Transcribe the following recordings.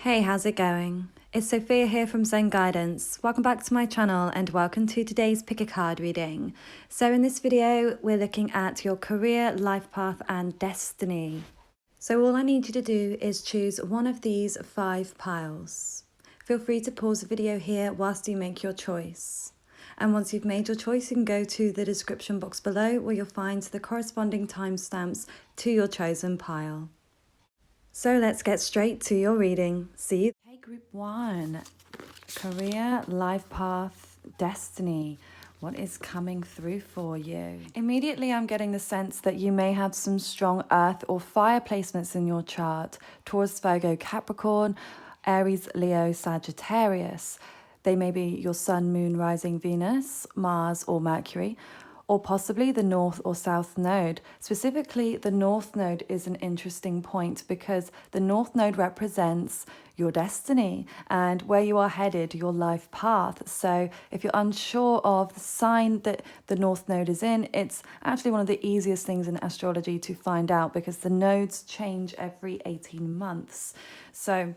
Hey, how's it going? It's Sophia here from Zen Guidance. Welcome back to my channel and welcome to today's pick a card reading. So in this video, we're looking at your career, life path and destiny. So all I need you to do is choose one of these 5 piles. Feel free to pause the video here whilst you make your choice. And once you've made your choice, you can go to the description box below where you'll find the corresponding timestamps to your chosen pile. So let's get straight to your reading. See you. Okay, group 1. Career, life path, destiny. What is coming through for you? Immediately, I'm getting the sense that you may have some strong earth or fire placements in your chart. Taurus, Virgo, Capricorn, Aries, Leo, Sagittarius. They may be your sun, moon, rising, Venus, Mars, or Mercury, or possibly the north or south node. Specifically, the north node is an interesting point because the north node represents your destiny and where you are headed, your life path. So if you're unsure of the sign that the north node is in, it's actually one of the easiest things in astrology to find out because the nodes change every 18 months. So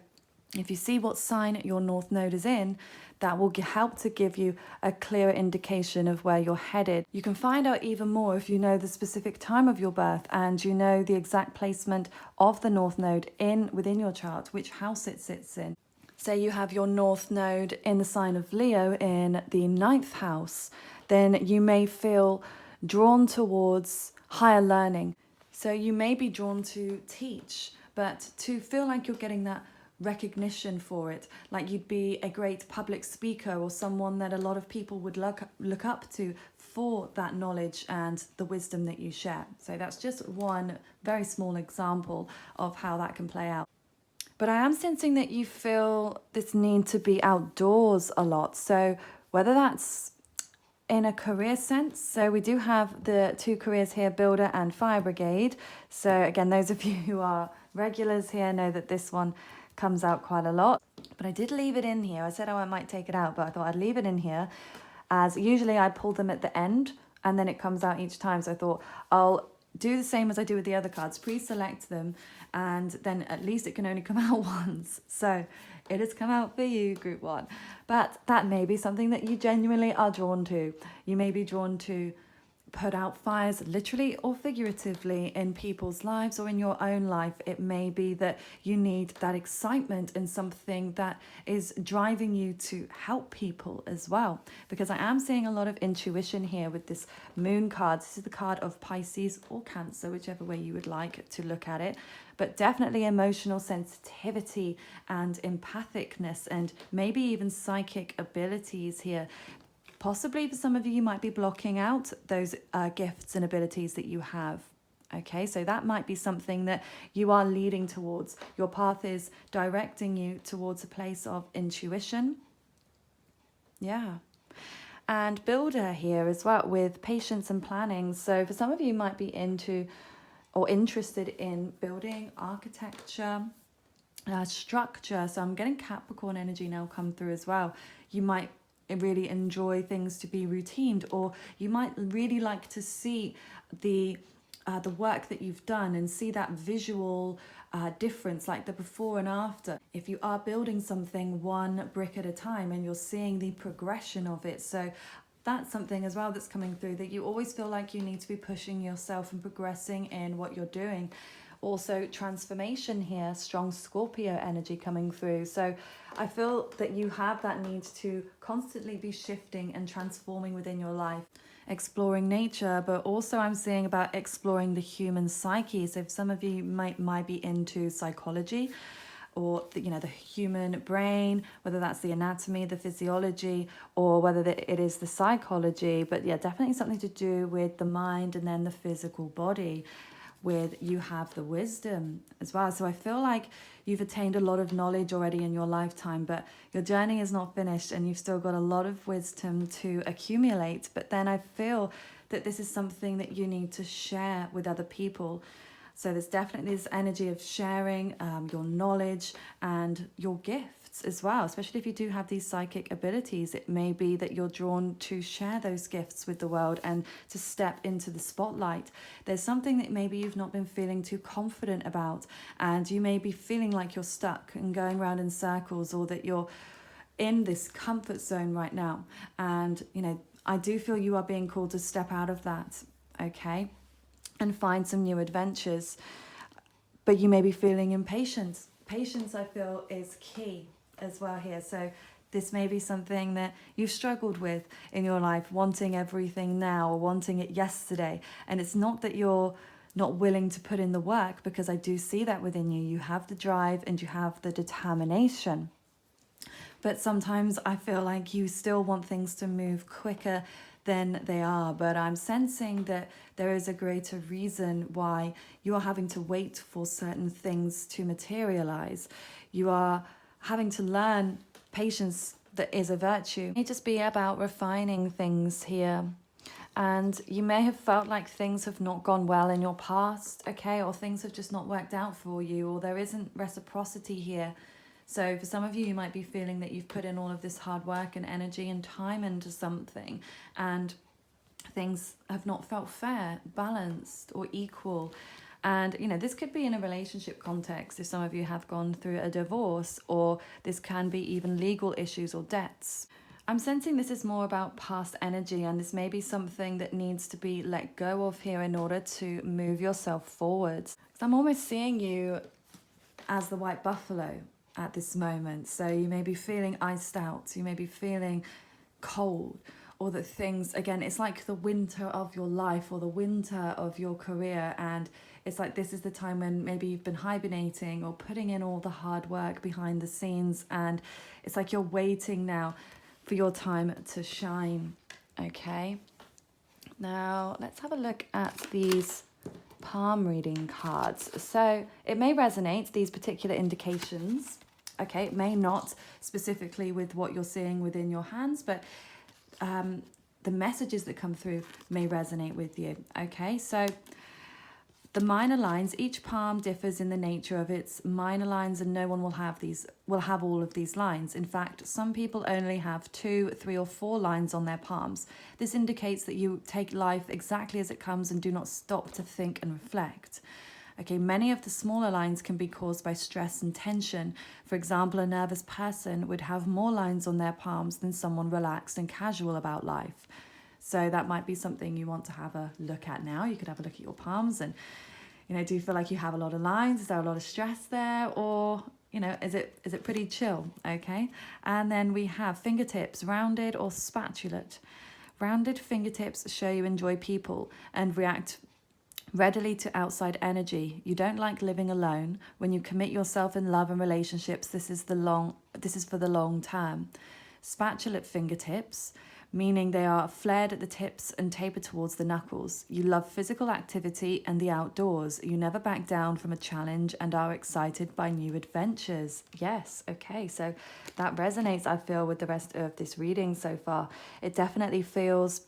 if you see what sign your north node is in, that will help to give you a clearer indication of where you're headed. You can find out even more if you know the specific time of your birth and you know the exact placement of the north node within your chart, which house it sits in. Say you have your north node in the sign of Leo in the 9th house, then you may feel drawn towards higher learning. So you may be drawn to teach, but to feel like you're getting that recognition for it, like you'd be a great public speaker or someone that a lot of people would look up to for that knowledge and the wisdom that you share. So that's just one very small example of how that can play out. But I am sensing that you feel this need to be outdoors a lot. So whether that's in a career sense, so we do have the 2 careers here, builder and fire brigade. So again, those of you who are regulars here know that this one comes out quite a lot, but I did leave it in here. I said I might take it out, but I thought I'd leave it in here as usually I pull them at the end and then it comes out each time. So I thought I'll do the same as I do with the other cards, pre-select them, and then at least it can only come out once. So it has come out for you, group 1. But that may be something that you genuinely are drawn to. You may be drawn to put out fires literally or figuratively in people's lives or in your own life. It may be that you need that excitement in something that is driving you to help people as well, because I am seeing a lot of intuition here with this moon card. This is the card of Pisces or Cancer, whichever way you would like to look at it, but definitely emotional sensitivity and empathicness and maybe even psychic abilities here. Possibly for some of you, you might be blocking out those gifts and abilities that you have. Okay, so that might be something that you are leading towards. Your path is directing you towards a place of intuition. Yeah. And builder here as well with patience and planning. So for some of you, you might be into or interested in building, architecture, structure. So I'm getting Capricorn energy now come through as well. You might really enjoy things to be routined, or you might really like to see the work that you've done and see that visual difference, like the before and after. If you are building something one brick at a time and you're seeing the progression of it, so that's something as well that's coming through, that you always feel like you need to be pushing yourself and progressing in what you're doing. Also transformation here, strong Scorpio energy coming through. So I feel that you have that need to constantly be shifting and transforming within your life, exploring nature, but also I'm seeing about exploring the human psyche. So if some of you might be into psychology or the human brain, whether that's the anatomy, the physiology, or whether it is the psychology, but yeah, definitely something to do with the mind and then the physical body. With you have the wisdom as well. So I feel like you've attained a lot of knowledge already in your lifetime, but your journey is not finished and you've still got a lot of wisdom to accumulate. But then I feel that this is something that you need to share with other people. So there's definitely this energy of sharing your knowledge and your gifts as well, especially if you do have these psychic abilities. It may be that you're drawn to share those gifts with the world and to step into the spotlight. There's something that maybe you've not been feeling too confident about, and you may be feeling like you're stuck and going around in circles, or that you're in this comfort zone right now. And, you know, I do feel you are being called to step out of that, okay, and find some new adventures. But you may be feeling impatient. Patience, I feel, is key as well here. So this may be something that you've struggled with in your life, wanting everything now or wanting it yesterday. And it's not that you're not willing to put in the work, because I do see that within you. You have the drive and you have the determination. But sometimes I feel like you still want things to move quicker than they are. But I'm sensing that there is a greater reason why you are having to wait for certain things to materialize. You are having to learn patience, that is a virtue. It may just be about refining things here. And you may have felt like things have not gone well in your past, okay, or things have just not worked out for you, or there isn't reciprocity here. So for some of you, you might be feeling that you've put in all of this hard work and energy and time into something, and things have not felt fair, balanced, or equal. And, you know, this could be in a relationship context if some of you have gone through a divorce, or this can be even legal issues or debts. I'm sensing this is more about past energy, and this may be something that needs to be let go of here in order to move yourself forwards. So I'm almost seeing you as the white buffalo at this moment. So you may be feeling iced out, you may be feeling cold, or that things, again, it's like the winter of your life or the winter of your career, and it's like this is the time when maybe you've been hibernating or putting in all the hard work behind the scenes, and it's like you're waiting now for your time to shine, okay? Now let's have a look at these palm reading cards. So it may resonate, these particular indications, okay? It may not specifically with what you're seeing within your hands, but the messages that come through may resonate with you, okay? So the minor lines, each palm differs in the nature of its minor lines, and no one will have all of these lines. In fact, some people only have 2, 3, or 4 lines on their palms. This indicates that you take life exactly as it comes and do not stop to think and reflect. Okay, many of the smaller lines can be caused by stress and tension. For example, a nervous person would have more lines on their palms than someone relaxed and casual about life. So that might be something you want to have a look at now. You could have a look at your palms and, you know, do you feel like you have a lot of lines? Is there a lot of stress there? Or, you know, is it pretty chill? Okay. And then we have fingertips, rounded or spatulate. Rounded fingertips show you enjoy people and react readily to outside energy. You don't like living alone. When you commit yourself in love and relationships, this is for the long term. Spatulate fingertips, meaning they are flared at the tips and taper towards the knuckles. You love physical activity and the outdoors. You never back down from a challenge and are excited by new adventures. Yes, okay, so that resonates, I feel, with the rest of this reading so far. It definitely feels,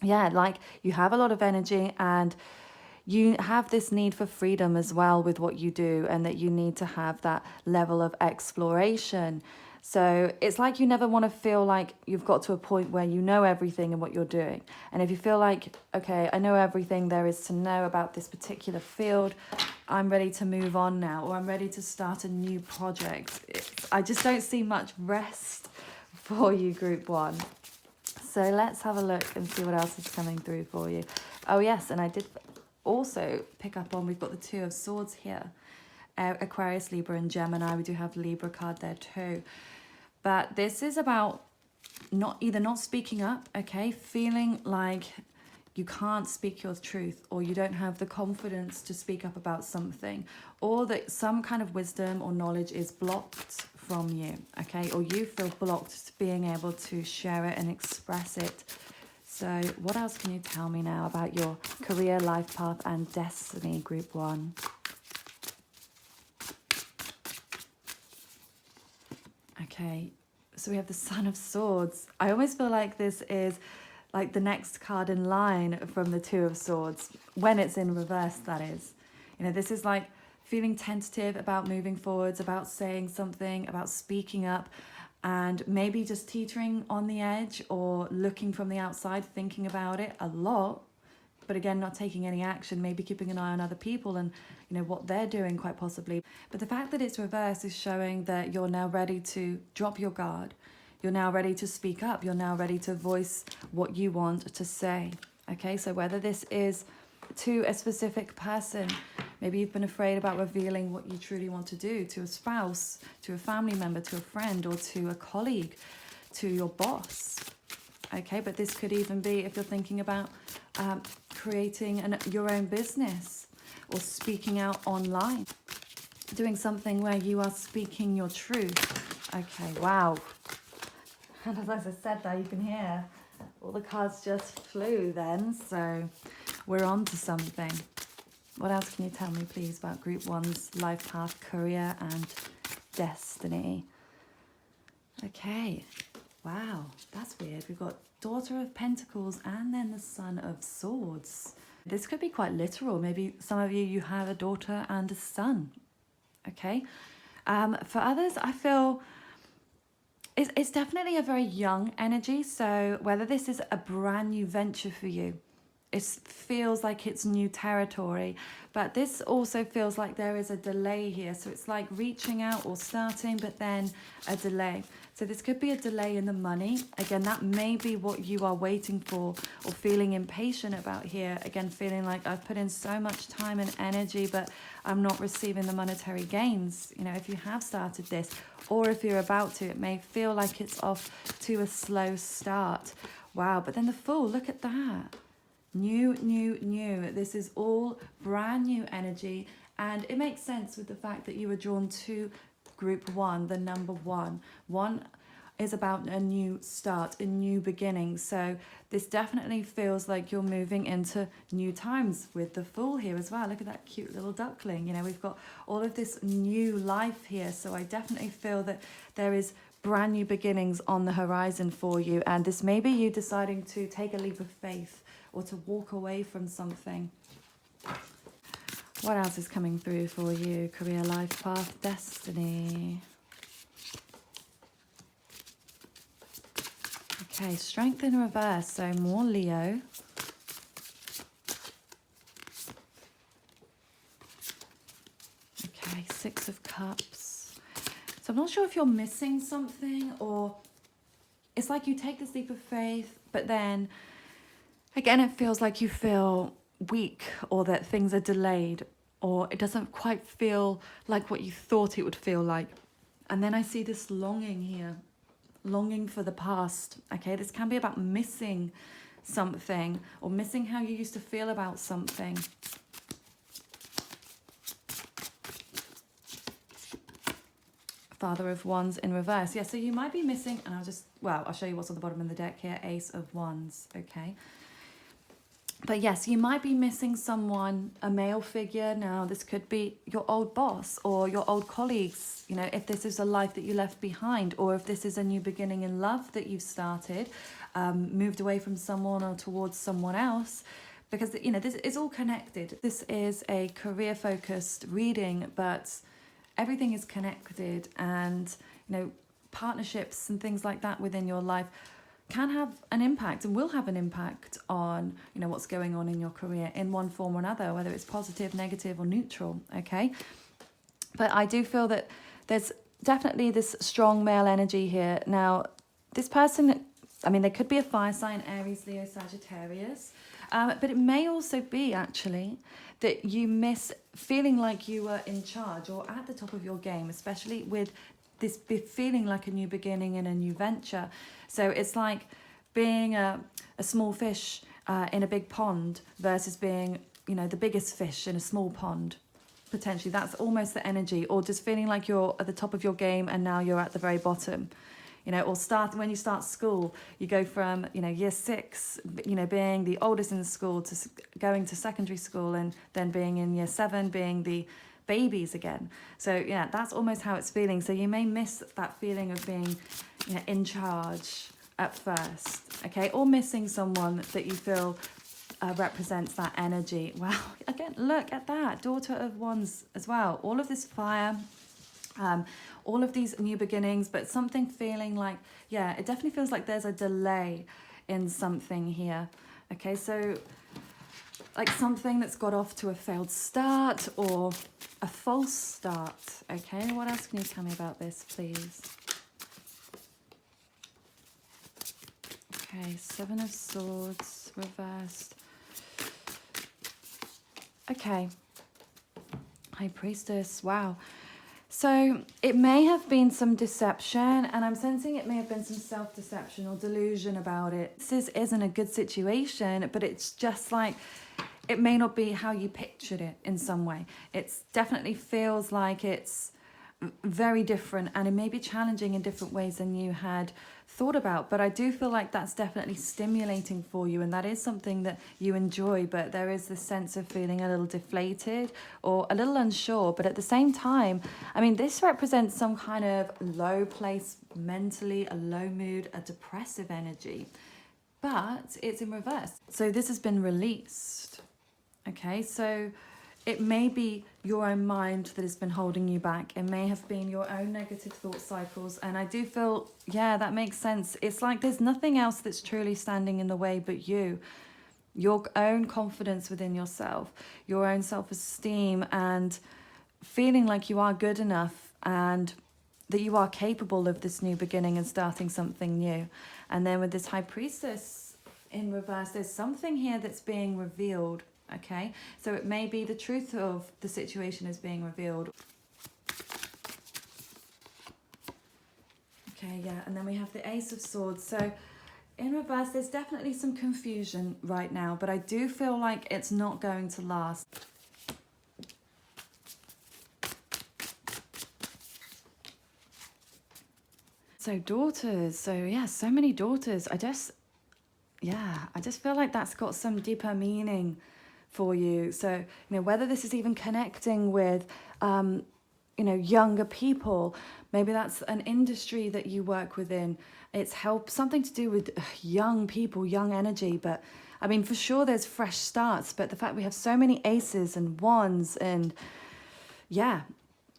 yeah, like you have a lot of energy, and you have this need for freedom as well with what you do, and that you need to have that level of exploration. So it's like you never want to feel like you've got to a point where you know everything in what you're doing. And if you feel like, okay, I know everything there is to know about this particular field, I'm ready to move on now, or I'm ready to start a new project. I just don't see much rest for you, Group 1. So let's have a look and see what else is coming through for you. Oh yes, and I did also pick up on, we've got the 2 of Swords here. Aquarius, Libra, and Gemini. We do have Libra card there too. But this is about not speaking up, okay? Feeling like you can't speak your truth, or you don't have the confidence to speak up about something, or that some kind of wisdom or knowledge is blocked from you, okay? Or you feel blocked being able to share it and express it. So what else can you tell me now about your career, life path, and destiny, Group 1? Okay, so we have the Son of Swords. I almost feel like this is like the next card in line from the 2 of Swords, when it's in reverse, that is. You know, this is like feeling tentative about moving forwards, about saying something, about speaking up, and maybe just teetering on the edge or looking from the outside, thinking about it a lot, but again, not taking any action, maybe keeping an eye on other people and, you know, what they're doing quite possibly. But the fact that it's reversed is showing that you're now ready to drop your guard. You're now ready to speak up. You're now ready to voice what you want to say. Okay, so whether this is to a specific person, maybe you've been afraid about revealing what you truly want to do to a spouse, to a family member, to a friend, or to a colleague, to your boss. Okay, but this could even be if you're thinking about creating your own business or speaking out online, doing something where you are speaking your truth. Okay, wow. And as I said that, you can hear all the cards just flew then, so we're on to something. What else can you tell me, please, about Group 1's life path, career, and destiny? Okay, wow, that's weird. We've got Daughter of Pentacles and then the Son of Swords. This could be quite literal. Maybe some of you have a daughter and a son, okay? For others, I feel it's definitely a very young energy. So whether this is a brand new venture for you, it feels like it's new territory, but this also feels like there is a delay here. So it's like reaching out or starting, but then a delay. So this could be a delay in the money. Again, that may be what you are waiting for or feeling impatient about here. Again, feeling like I've put in so much time and energy, but I'm not receiving the monetary gains. You know, if you have started this, or if you're about to, it may feel like it's off to a slow start. Wow, but then the Fool, look at that. New. This is all brand new energy, and it makes sense with the fact that you were drawn to Group 1, the number 1. 1 is about a new start, a new beginning. So this definitely feels like you're moving into new times with the Fool here as well. Look at that cute little duckling. You know, we've got all of this new life here. So I definitely feel that there is brand new beginnings on the horizon for you. And this may be you deciding to take a leap of faith or to walk away from something. What else is coming through for you? Career, life path, destiny. Okay, Strength in reverse, so more Leo. Okay, Six of Cups. So I'm not sure if you're missing something, or it's like you take this leap of faith, but then again, it feels like you feel weak, or that things are delayed, or it doesn't quite feel like what you thought it would feel like. And then I see this longing here, longing for the past. Okay, this can be about missing something, or missing how you used to feel about something. Father of Wands in reverse. Yeah, so you might be missing, and I'll show you what's on the bottom of the deck here. Ace of Wands, okay? But yes, you might be missing someone, a male figure. Now, this could be your old boss or your old colleagues, you know, if this is a life that you left behind, or if this is a new beginning in love that you've started, moved away from someone or towards someone else, because, you know, this is all connected. This is a career-focused reading, but everything is connected, and, you know, partnerships and things like that within your life can have an impact and will have an impact on, you know, what's going on in your career in one form or another, whether it's positive, negative, or neutral, okay? But I do feel that there's definitely this strong male energy here. Now, this person, I mean, they could be a fire sign, Aries, Leo, Sagittarius, but it may also be actually that you miss feeling like you were in charge or at the top of your game, especially with this feeling like a new beginning and a new venture. So it's like being a small fish in a big pond versus being, you know, the biggest fish in a small pond. Potentially, that's almost the energy. Or just feeling like you're at the top of your game and now you're at the very bottom. You know, or when you start school, you go from, you know, year 6, you know, being the oldest in the school, to going to secondary school, and then being in year 7, being the babies again. So yeah, that's almost how it's feeling. So you may miss that feeling of being, you know, in charge at first, okay, or missing someone that you feel represents that energy. Wow, again, look at that. Daughter of Wands as well. All of this fire, all of these new beginnings, but something feeling like, yeah, it definitely feels like there's a delay in something here. Okay, so like something that's got off to a failed start or a false start. Okay, what else can you tell me about this, please? Okay, Seven of Swords reversed. Okay, High Priestess, wow. So it may have been some deception, and I'm sensing it may have been some self-deception or delusion about it. This isn't a good situation, but it's just like, it may not be how you pictured it in some way. It definitely feels like it's very different, and it may be challenging in different ways than you had thought about, but I do feel like that's definitely stimulating for you, and that is something that you enjoy. But there is this sense of feeling a little deflated or a little unsure, but at the same time, I mean, this represents some kind of low place mentally, a low mood, a depressive energy, but it's in reverse. So this has been released. Okay, so it may be your own mind that has been holding you back. It may have been your own negative thought cycles. And I do feel, yeah, that makes sense. It's like there's nothing else that's truly standing in the way but you. Your own confidence within yourself, your own self-esteem, and feeling like you are good enough and that you are capable of this new beginning and starting something new. And then with this High Priestess in reverse, there's something here that's being revealed. Okay, so it may be the truth of the situation is being revealed. Okay, yeah, and then we have the Ace of Swords. So in reverse, there's definitely some confusion right now, but I do feel like it's not going to last. So daughters, so yeah, so many daughters. I just feel like that's got some deeper meaning for you. So, whether this is even connecting with, younger people, maybe that's an industry that you work within. It's something to do with young people, young energy. But I mean, for sure there's fresh starts, but the fact we have so many aces and wands and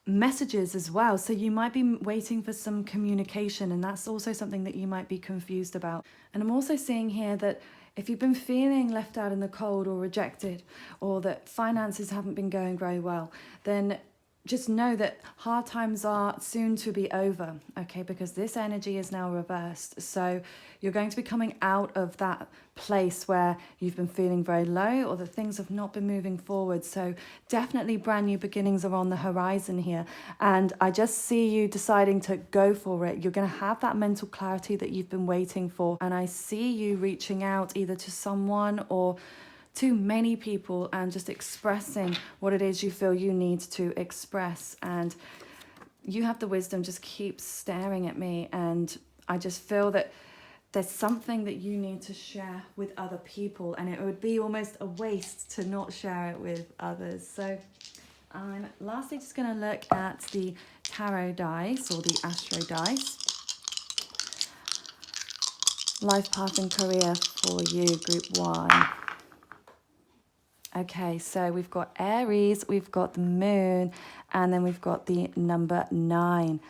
messages as well. So you might be waiting for some communication, and that's also something that you might be confused about. And I'm also seeing here that if you've been feeling left out in the cold or rejected, or that finances haven't been going very well, then just know that hard times are soon to be over, okay? Because this energy is now reversed. So you're going to be coming out of that place where you've been feeling very low or that things have not been moving forward. So definitely brand new beginnings are on the horizon here. And I just see you deciding to go for it. You're going to have that mental clarity that you've been waiting for. And I see you reaching out either to someone or to many people and just expressing what it is you feel you need to express. And you have the wisdom, just keep staring at me. And I just feel that there's something that you need to share with other people, and it would be almost a waste to not share it with others. So I'm lastly just going to look at the tarot dice or the astro dice. Life path and career for you, group 1. Okay, so we've got Aries, we've got the moon, and then we've got the number 9.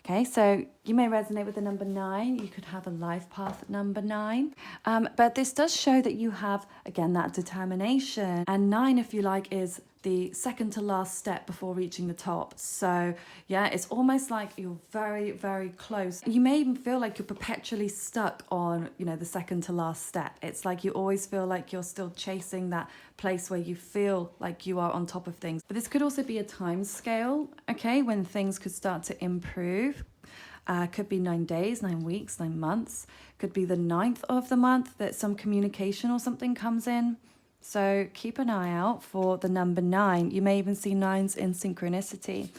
Okay, so you may resonate with the number 9. You could have a life path number 9. But this does show that you have, again, that determination. And 9, if you like, is the second to last step before reaching the top. So yeah, it's almost like you're very, very close. You may even feel like you're perpetually stuck on, the second to last step. It's like you always feel like you're still chasing that place where you feel like you are on top of things. But this could also be a time scale, okay, when things could start to improve. Could be 9 days, 9 weeks, 9 months. Could be the 9th of the month that some communication or something comes in. So keep an eye out for the number 9. You may even see 9s in synchronicity.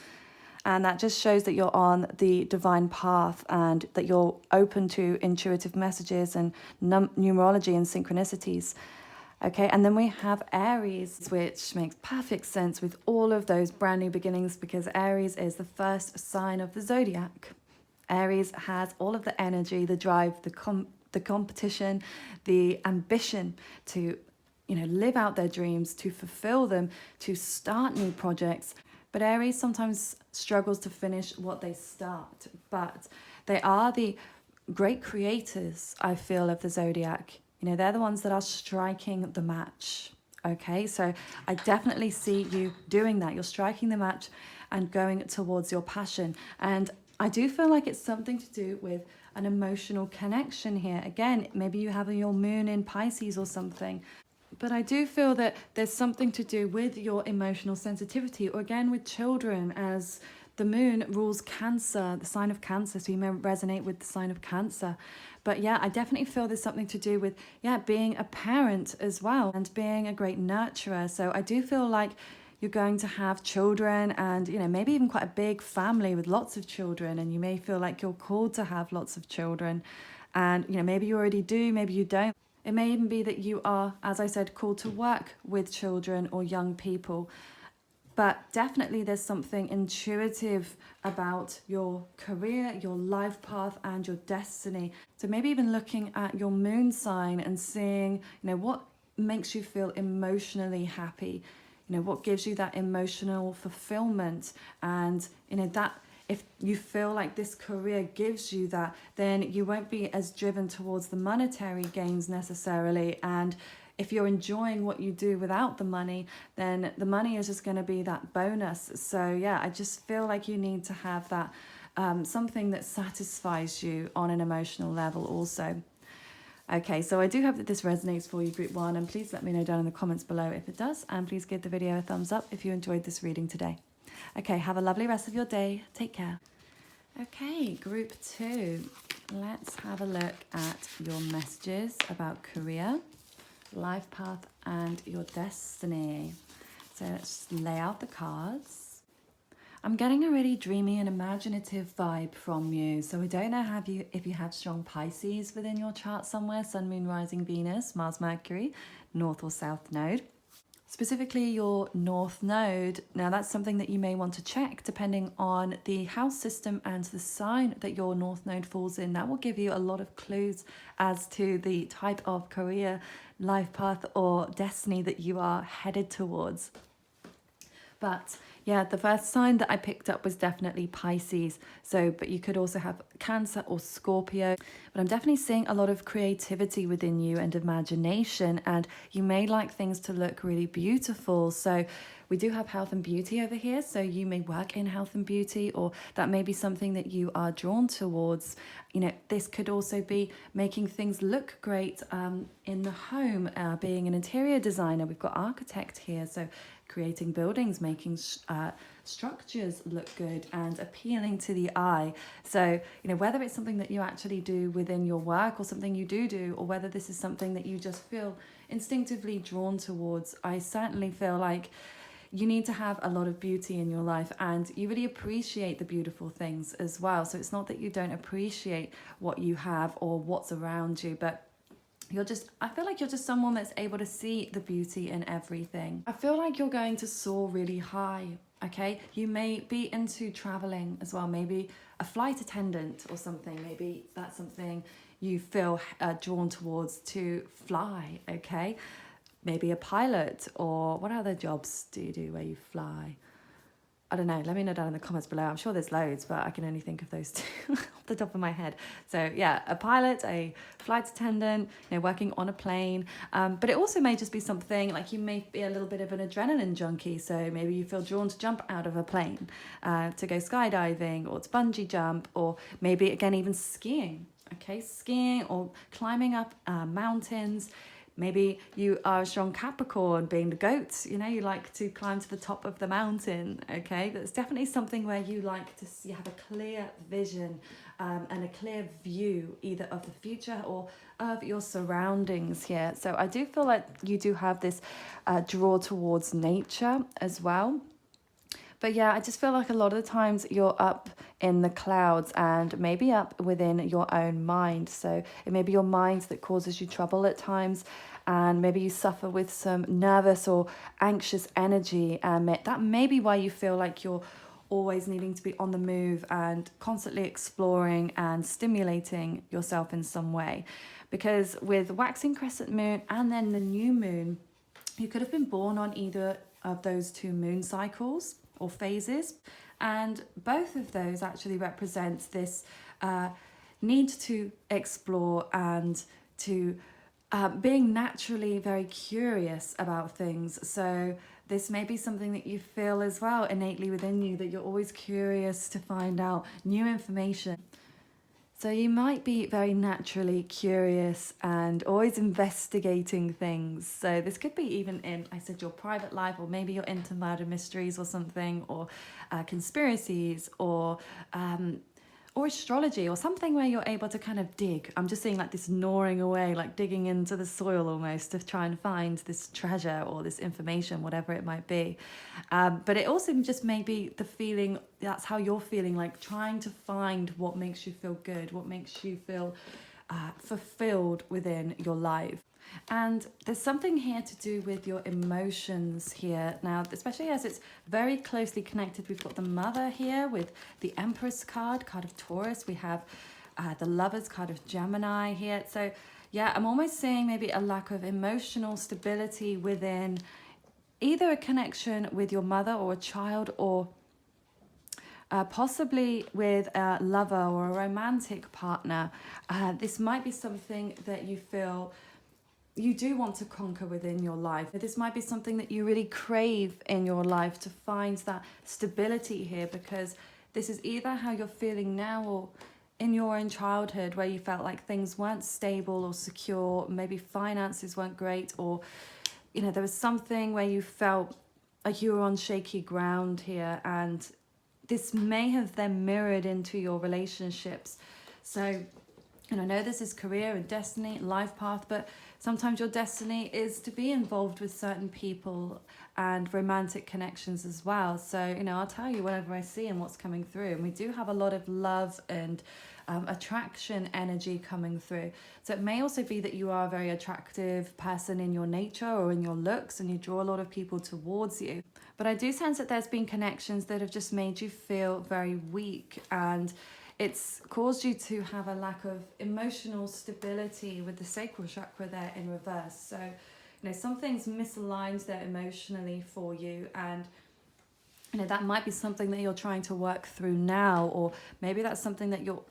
And that just shows that you're on the divine path and that you're open to intuitive messages and numerology and synchronicities. Okay, and then we have Aries, which makes perfect sense with all of those brand new beginnings, because Aries is the first sign of the zodiac. Aries has all of the energy, the drive, the competition, the ambition to live out their dreams, to fulfill them, to start new projects. But Aries sometimes struggles to finish what they start. But they are the great creators, I feel, of the zodiac. They're the ones that are striking the match. Okay, so I definitely see you doing that. You're striking the match and going towards your passion. And I do feel like it's something to do with an emotional connection here. Again, maybe you have your moon in Pisces or something. But I do feel that there's something to do with your emotional sensitivity, or again with children, as the moon rules Cancer, the sign of Cancer, so you may resonate with the sign of Cancer. But yeah, I definitely feel there's something to do with, being a parent as well and being a great nurturer. So I do feel like you're going to have children and, maybe even quite a big family with lots of children, and you may feel like you're called to have lots of children. And, maybe you already do, maybe you don't. It may even be that you are, as I said, called to work with children or young people. But definitely there's something intuitive about your career, your life path, and your destiny. So maybe even looking at your moon sign and seeing, what makes you feel emotionally happy, what gives you that emotional fulfillment. And, that if you feel like this career gives you that, then you won't be as driven towards the monetary gains necessarily. And if you're enjoying what you do without the money, then the money is just going to be that bonus. So yeah, I just feel like you need to have that something that satisfies you on an emotional level also. Okay, so I do hope that this resonates for you, Group 1, and please let me know down in the comments below if it does, and please give the video a thumbs up if you enjoyed this reading today. Okay, have a lovely rest of your day. Take care. Okay, Group 2, let's have a look at your messages about career, life path, and your destiny. So let's lay out the cards. I'm getting a really dreamy and imaginative vibe from you. So we don't know if you have strong Pisces within your chart somewhere, Sun, Moon, Rising, Venus, Mars, Mercury, North or South Node. Specifically your North Node. Now that's something that you may want to check depending on the house system and the sign that your North Node falls in. That will give you a lot of clues as to the type of career, life path or destiny that you are headed towards. But yeah, the first sign that I picked up was definitely Pisces. So, but you could also have Cancer or Scorpio. But I'm definitely seeing a lot of creativity within you and imagination, and you may like things to look really beautiful. So we do have health and beauty over here. So you may work in health and beauty, or that may be something that you are drawn towards. This could also be making things look great in the home, being an interior designer. We've got architect here. So creating buildings, making structures look good and appealing to the eye. So, whether it's something that you actually do within your work or something you do, or whether this is something that you just feel instinctively drawn towards, I certainly feel like you need to have a lot of beauty in your life, and you really appreciate the beautiful things as well. So it's not that you don't appreciate what you have or what's around you, but I feel like you're just someone that's able to see the beauty in everything. I feel like you're going to soar really high, okay? You may be into traveling as well, maybe a flight attendant or something. Maybe that's something you feel drawn towards, to fly, okay? Maybe a pilot, or what other jobs do you do where you fly? I don't know, let me know down in the comments below. I'm sure there's loads, but I can only think of those two off the top of my head. So yeah, a pilot, a flight attendant, working on a plane. But it also may just be something like you may be a little bit of an adrenaline junkie. So maybe you feel drawn to jump out of a plane, to go skydiving, or to bungee jump, or maybe again, even skiing. Okay, skiing or climbing up mountains. Maybe you are a strong Capricorn, being the goat, you like to climb to the top of the mountain, okay? That's definitely something where you like to see, have a clear vision and a clear view either of the future or of your surroundings here. So I do feel like you do have this draw towards nature as well. But yeah, I just feel like a lot of the times you're up in the clouds and maybe up within your own mind. So it may be your mind that causes you trouble at times, and maybe you suffer with some nervous or anxious energy. And that may be why you feel like you're always needing to be on the move and constantly exploring and stimulating yourself in some way. Because with waxing crescent moon and then the new moon, You could have been born on either of those two moon cycles or phases, and both of those actually represent this need to explore and to being naturally very curious about things. So this may be something that you feel as well innately within you, that you're always curious to find out new information. So you might be very naturally curious and always investigating things. So this could be even in, I said, your private life, or maybe you're into murder mysteries or something, or conspiracies, or astrology, or something where you're able to kind of dig. I'm just seeing like this gnawing away, like digging into the soil almost to try and find this treasure or this information, whatever it might be. But it also just may be the feeling, that's how you're feeling, like trying to find what makes you feel good, what makes you feel fulfilled within your life. And there's something here to do with your emotions here now, especially as it's very closely connected. We've got the Mother here with the Empress card of Taurus. We have the Lovers card of Gemini here. So yeah, I'm almost seeing maybe a lack of emotional stability within either a connection with your mother or a child, or possibly with a lover or a romantic partner. This might be something that you feel you do want to conquer within your life. This might be something that you really crave in your life, to find that stability here, because this is either how you're feeling now, or in your own childhood where you felt like things weren't stable or secure, maybe finances weren't great, or there was something where you felt like you were on shaky ground here, and this may have then mirrored into your relationships. So, and I know this is career and destiny, life path, but sometimes your destiny is to be involved with certain people and romantic connections as well. So, I'll tell you whatever I see and what's coming through. And we do have a lot of love and attraction energy coming through. So it may also be that you are a very attractive person in your nature or in your looks, and you draw a lot of people towards you. But I do sense that there's been connections that have just made you feel very weak, and it's caused you to have a lack of emotional stability with the sacral chakra there in reverse. So, something's misaligned there emotionally for you, and that might be something that you're trying to work through now, or maybe that's something that you're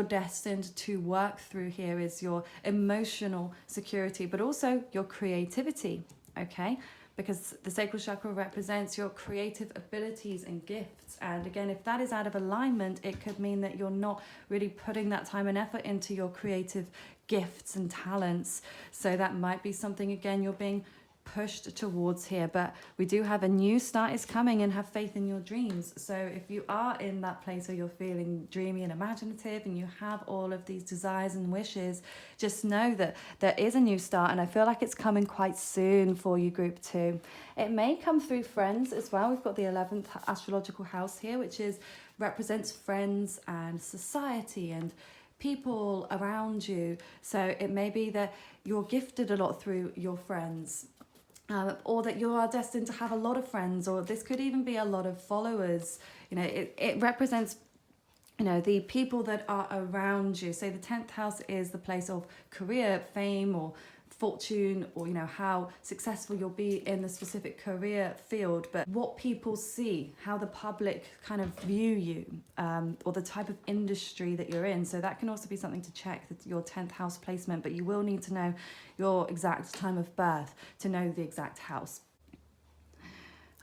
destined to work through here, is your emotional security, but also your creativity, okay? Because the sacral chakra represents your creative abilities and gifts. And again, if that is out of alignment, it could mean that you're not really putting that time and effort into your creative gifts and talents. So that might be something, again, you're being pushed towards here. But we do have a new start is coming, and have faith in your dreams. So if you are in that place where you're feeling dreamy and imaginative, and you have all of these desires and wishes, just know that there is a new start, and I feel like it's coming quite soon for you, group 2. It may come through friends as well. We've got the 11th astrological house here, which represents friends and society and people around you. So it may be that you're gifted a lot through your friends, or that you are destined to have a lot of friends, or this could even be a lot of followers. It represents the people that are around you. So the 10th house is the place of career, fame, or fortune, or how successful you'll be in the specific career field. But what people see, how the public kind of view you, or the type of industry that you're in. So that can also be something to check, your 10th house placement, but you will need to know your exact time of birth to know the exact house.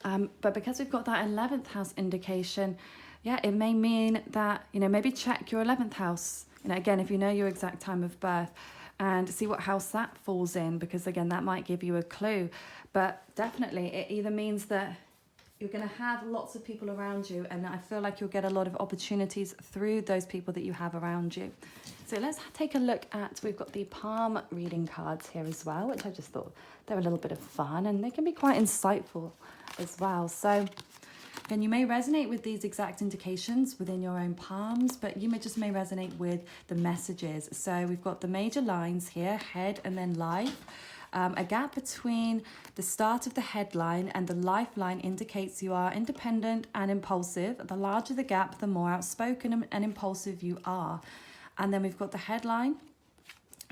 But because we've got that 11th house indication, yeah, it may mean that, maybe check your 11th house, again, if you know your exact time of birth, and see what house that falls in, because again, that might give you a clue. But definitely it either means that you're going to have lots of people around you, and I feel like you'll get a lot of opportunities through those people that you have around you. So let's take a look at, we've got the palm reading cards here as well, which I just thought they're a little bit of fun, and they can be quite insightful as well. So again, you may resonate with these exact indications within your own palms, but you may resonate with the messages. So we've got the major lines here, head and then life. A gap between the start of the headline and the lifeline indicates you are independent and impulsive. The larger the gap, the more outspoken and impulsive you are. And then we've got the headline,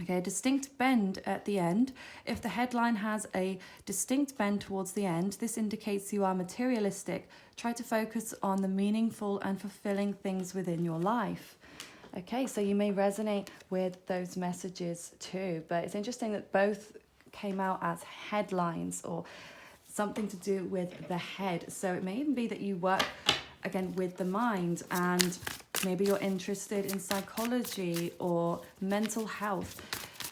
Okay, a distinct bend at the end. If the headline has a distinct bend towards the end, this indicates you are materialistic. Try to focus on the meaningful and fulfilling things within your life. Okay, so you may resonate with those messages too, but it's interesting that both came out as headlines or something to do with the head. So it may even be that you work, again, with the mind, and maybe you're interested in psychology or mental health.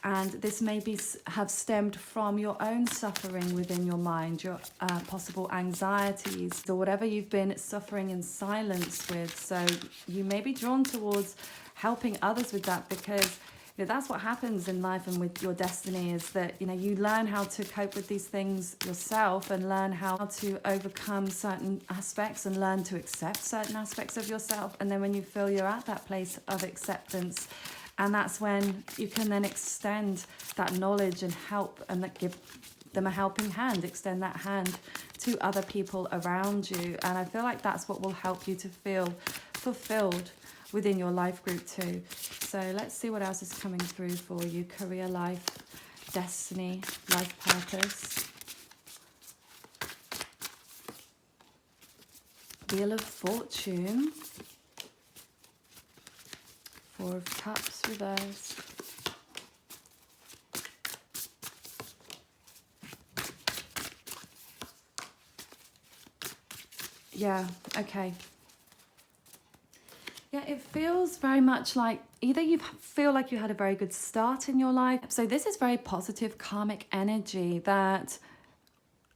And this may have stemmed from your own suffering within your mind, your possible anxieties, or whatever you've been suffering in silence with. So you may be drawn towards helping others with that, because that's what happens in life and with your destiny, is that you learn how to cope with these things yourself and learn how to overcome certain aspects and learn to accept certain aspects of yourself. And then when you feel you're at that place of acceptance, and that's when you can then extend that knowledge and help, and give them a helping hand, extend that hand to other people around you. And I feel like that's what will help you to feel fulfilled within your life group too. So let's see what else is coming through for you. Career, life, destiny, life purpose. Wheel of Fortune. Four of Cups reversed. Yeah, okay. Yeah, it feels very much like either you feel like you had a very good start in your life. So this is very positive karmic energy, that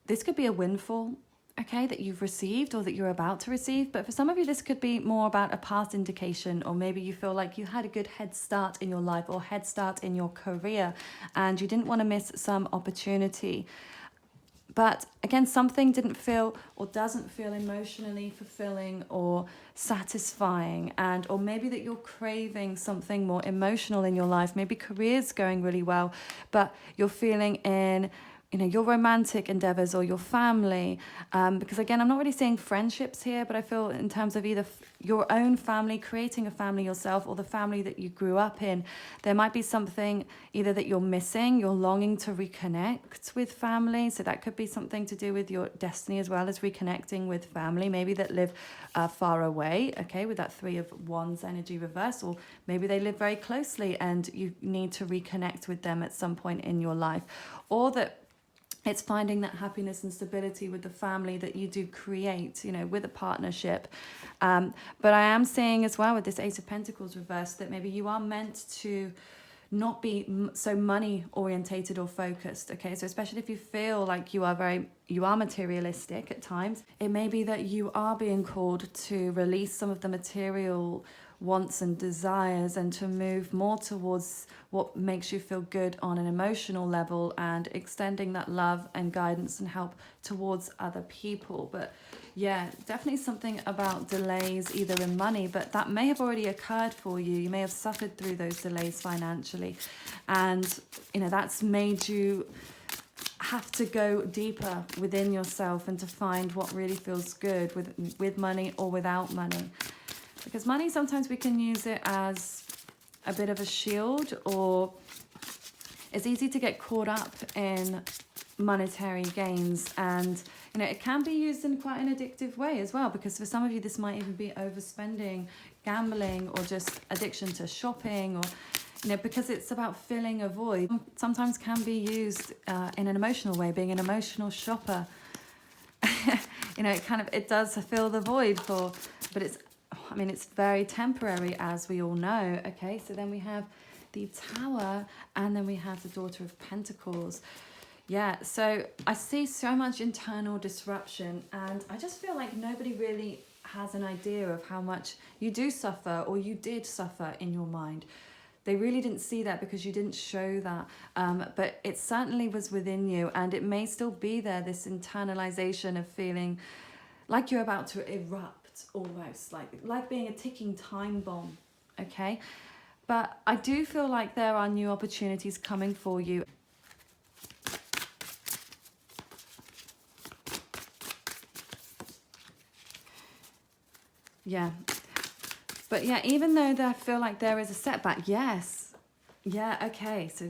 this could be a windfall, okay, that you've received or that you're about to receive. But for some of you, this could be more about a past indication, or maybe you feel like you had a good head start in your life or head start in your career and you didn't want to miss some opportunity. But again, something didn't feel or doesn't feel emotionally fulfilling or satisfying, and or maybe that you're craving something more emotional in your life. Maybe career's going really well, but you're feeling in your romantic endeavors or your family, because again, I'm not really seeing friendships here, but I feel in terms of either your own family, creating a family yourself, or the family that you grew up in, there might be something either that you're missing, you're longing to reconnect with family. So that could be something to do with your destiny as well as reconnecting with family, maybe that live far away, okay, with that Three of Wands energy reverse, or maybe they live very closely and you need to reconnect with them at some point in your life, or that it's finding that happiness and stability with the family that you do create, with a partnership. But I am seeing as well with this Eight of Pentacles reversed that maybe you are meant to not be so money orientated or focused. Okay, so especially if you feel like you are materialistic at times, it may be that you are being called to release some of the material wants and desires and to move more towards what makes you feel good on an emotional level and extending that love and guidance and help towards other people. But yeah, definitely something about delays either in money, but that may have already occurred for you. You may have suffered through those delays financially, and that's made you have to go deeper within yourself and to find what really feels good with money or without money. Because money, sometimes we can use it as a bit of a shield, or it's easy to get caught up in monetary gains, and it can be used in quite an addictive way as well, because for some of you this might even be overspending, gambling, or just addiction to shopping, or because it's about filling a void. Sometimes can be used in an emotional way, being an emotional shopper. It does fill the void but it's very temporary, as we all know. Okay, so then we have the Tower, and then we have the Daughter of Pentacles. Yeah, so I see so much internal disruption, and I just feel like nobody really has an idea of how much you do suffer, or you did suffer in your mind. They really didn't see that because you didn't show that, but it certainly was within you, and it may still be there, this internalization of feeling like you're about to erupt, almost like being a ticking time bomb. Okay, but I do feel like there are new opportunities coming for you. Yeah, but yeah, even though I feel like there is a setback, yes, Yeah, okay. So,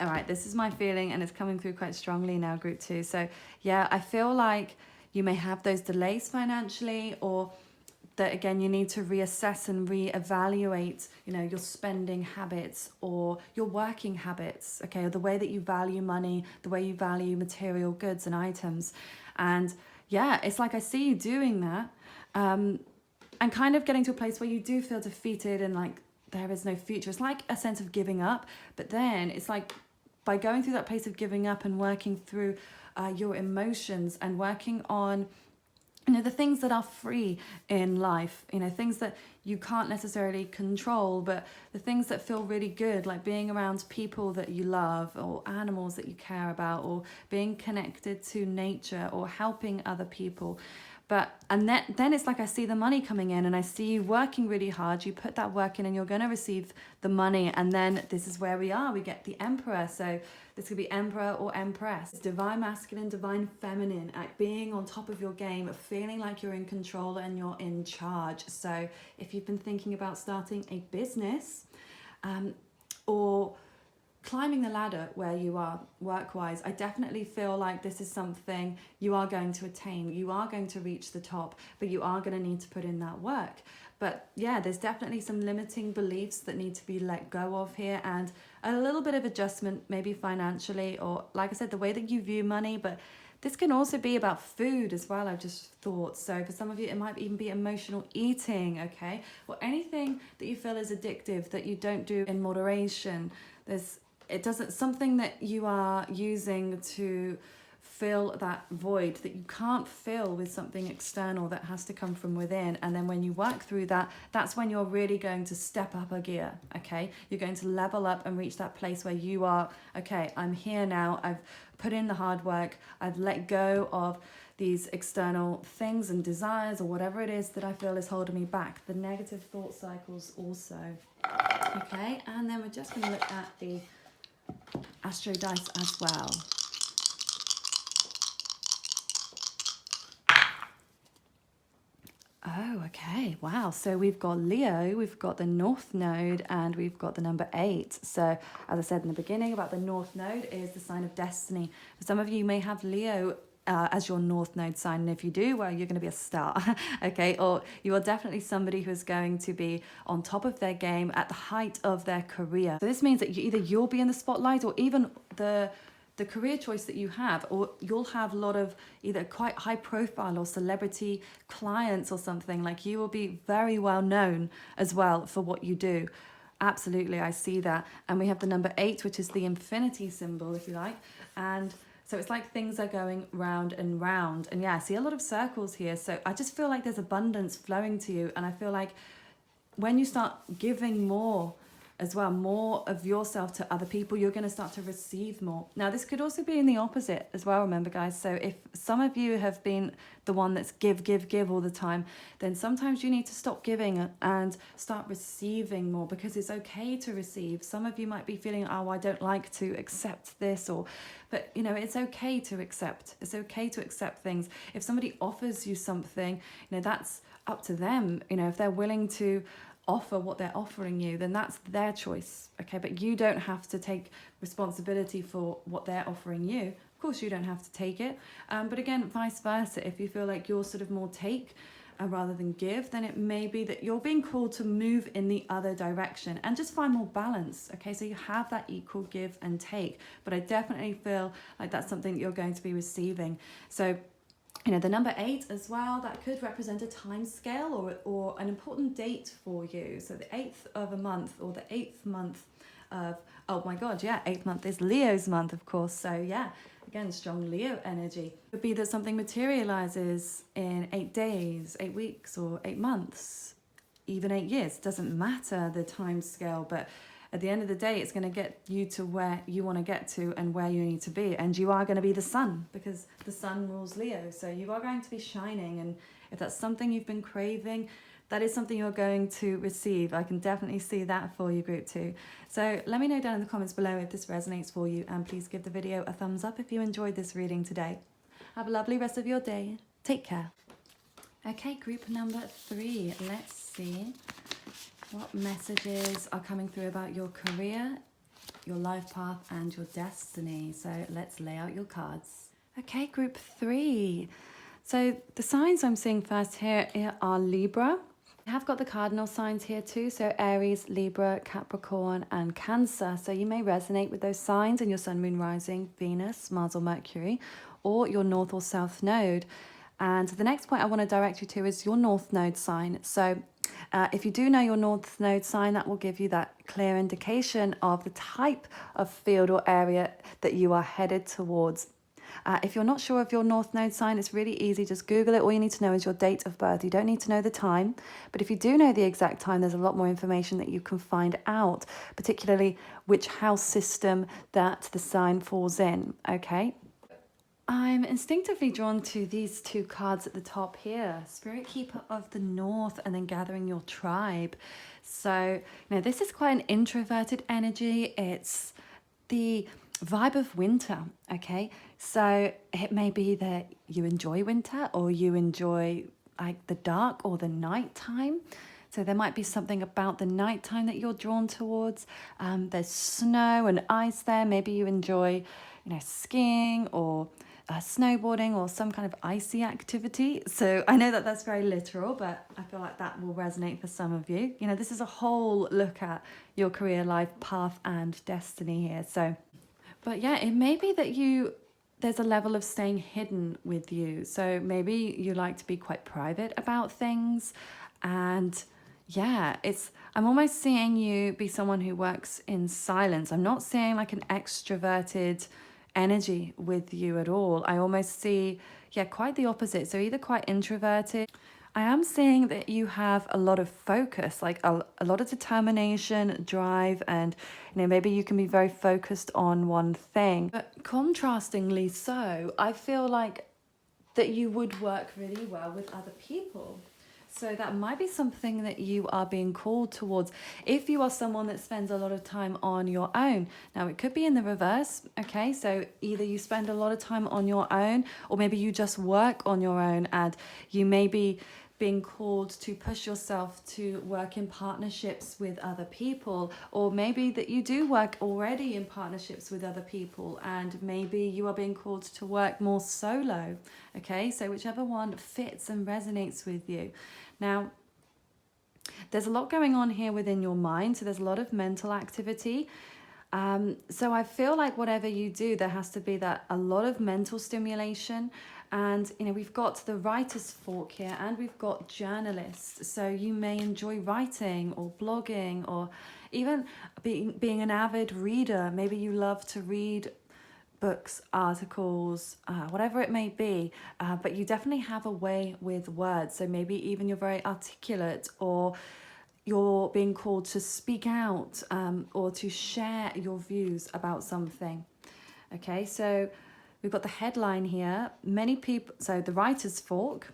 all right, this is my feeling and it's coming through quite strongly now, group 2. So, yeah, I feel like you may have those delays financially, or that again you need to reassess and reevaluate, you know, your spending habits or your working habits, okay, or the way that you value money, the way you value material goods and items. And yeah, it's like I see you doing that, and kind of getting to a place where you do feel defeated and like there is no future. It's like a sense of giving up, but then it's like by going through that place of giving up and working through your emotions and working on, you know, the things that are free in life, you know, things that you can't necessarily control, but the things that feel really good, like being around people that you love or animals that you care about, or being connected to nature or helping other people. And then it's like I see the money coming in and I see you working really hard. You put that work in and you're going to receive the money. And then this is where we are. We get the Emperor. So this could be Emperor or Empress. Divine masculine, divine feminine, at being on top of your game, feeling like you're in control and you're in charge. So if you've been thinking about starting a business, or climbing the ladder where you are work-wise, I definitely feel like this is something you are going to attain. You are going to reach the top, but you are going to need to put in that work. But yeah, there's definitely some limiting beliefs that need to be let go of here, and a little bit of adjustment, maybe financially, or like I said, the way that you view money. But this can also be about food as well, I've just thought. So for some of you, it might even be emotional eating, okay? Or anything that you feel is addictive that you don't do in moderation. Something that you are using to fill that void that you can't fill with something external that has to come from within. And then when you work through that, that's when you're really going to step up a gear, okay? You're going to level up and reach that place where you are, okay, I'm here now, I've put in the hard work, I've let go of these external things and desires or whatever it is that I feel is holding me back. The negative thought cycles also, okay? And then we're just going to look at the Astro dice as well. Oh, okay. Wow. So we've got Leo, we've got the North Node, and we've got the number 8. So as I said in the beginning about the North Node is the sign of destiny. For some of you may have Leo as your North Node sign, and if you do, well, you're going to be a star, okay? Or you are definitely somebody who's going to be on top of their game at the height of their career. So this means that you'll be in the spotlight, or even the career choice that you have, or you'll have a lot of either quite high profile or celebrity clients or something. Like you will be very well known as well for what you do. Absolutely, I see that. And we have the number 8, which is the infinity symbol, if you like. And so it's like things are going round and round. And yeah, I see a lot of circles here. So I just feel like there's abundance flowing to you. And I feel like when you start giving more as well, more of yourself to other people, you're going to start to receive more. Now, this could also be in the opposite as well, remember, guys. So if some of you have been the one that's give all the time, then sometimes you need to stop giving and start receiving more, because it's okay to receive. Some of you might be feeling, oh, I don't like to accept this, but you know, it's okay to accept. It's okay to accept things. If somebody offers you something, you know, that's up to them. You know, if they're willing to offer what they're offering you, then that's their choice, okay? But you don't have to take responsibility for what they're offering you. Of course, you don't have to take it. But again, vice versa. If you feel like you're sort of more take rather than give, then it may be that you're being called to move in the other direction and just find more balance, okay? So you have that equal give and take. But I definitely feel like that's something that you're going to be receiving. So, you know, the number 8 as well, that could represent a time scale or an important date for you. So the 8th of a month, or the 8th month of, oh my God, yeah, 8th month is Leo's month, of course. So yeah, again, strong Leo energy. It could be that something materializes in 8 days, 8 weeks, or 8 months, even 8 years. Doesn't matter the time scale, but at the end of the day, it's going to get you to where you want to get to and where you need to be. And you are going to be the sun, because the sun rules Leo. So you are going to be shining. And if that's something you've been craving, that is something you're going to receive. I can definitely see that for you, group 2. So let me know down in the comments below if this resonates for you. And please give the video a thumbs up if you enjoyed this reading today. Have a lovely rest of your day. Take care. Okay, group number 3. Let's see what messages are coming through about your career your life path and your destiny. So let's lay out your cards. Okay, group 3. So the signs I'm seeing first here are Libra. I have got the cardinal signs here too, so Aries, Libra, Capricorn and Cancer. So you may resonate with those signs in your sun, moon, rising, Venus, Mars or Mercury, or your north or south node. And the next point I want to direct you to is your north node sign. So if you do know your north node sign, that will give you that clear indication of the type of field or area that you are headed towards. If you're not sure of your north node sign, it's really easy. Just Google it. All you need to know is your date of birth. You don't need to know the time. But if you do know the exact time, there's a lot more information that you can find out, particularly which house system that the sign falls in. Okay. I'm instinctively drawn to these two cards at the top here, Spirit Keeper of the North and then Gathering Your Tribe. So, this is quite an introverted energy. It's the vibe of winter, okay? So it may be that you enjoy winter or you enjoy like the dark or the nighttime. So there might be something about the nighttime that you're drawn towards. There's snow and ice there. Maybe you enjoy, skiing or snowboarding or some kind of icy activity. So I know that that's very literal, but I feel like that will resonate for some of you. This is a whole look at your career, life path and destiny here. So, but yeah, it may be that there's a level of staying hidden with you. So maybe you like to be quite private about things. And yeah, I'm almost seeing you be someone who works in silence. I'm not seeing like an extroverted energy with you at all. I almost see, quite the opposite. So either quite introverted. I am seeing that you have a lot of focus, like a lot of determination, drive, and maybe you can be very focused on one thing. But contrastingly so, I feel like that you would work really well with other people. So that might be something that you are being called towards if you are someone that spends a lot of time on your own. Now, it could be in the reverse, okay? So either you spend a lot of time on your own or maybe you just work on your own and you may be being called to push yourself to work in partnerships with other people, or maybe that you do work already in partnerships with other people and maybe you are being called to work more solo, okay? So whichever one fits and resonates with you. Now, there's a lot going on here within your mind, so there's a lot of mental activity. So I feel like whatever you do, there has to be a lot of mental stimulation. And, we've got the writer's fork here and we've got journalists. So you may enjoy writing or blogging or even being an avid reader. Maybe you love to read books, articles, whatever it may be. But you definitely have a way with words. So maybe even you're very articulate or you're being called to speak out or to share your views about something. Okay, so we've got the headline here. Many people, so the writer's fork.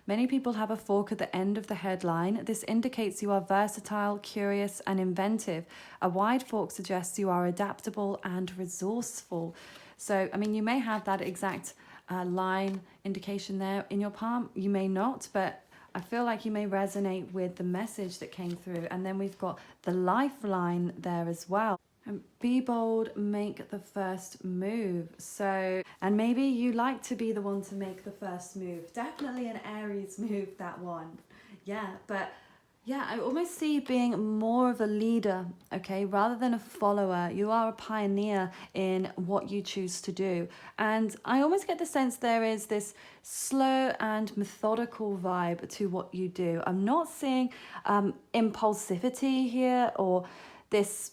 Many people have a fork at the end of the headline. This indicates you are versatile, curious, and inventive. A wide fork suggests you are adaptable and resourceful. So, you may have that exact line indication there in your palm. You may not, but I feel like you may resonate with the message that came through. And then we've got the lifeline there as well. And be bold, make the first move. So, and maybe you like to be the one to make the first move. Definitely an Aries move, that one. Yeah, but yeah, I almost see you being more of a leader, okay, rather than a follower. You are a pioneer in what you choose to do. And I almost get the sense there is this slow and methodical vibe to what you do. I'm not seeing impulsivity here or this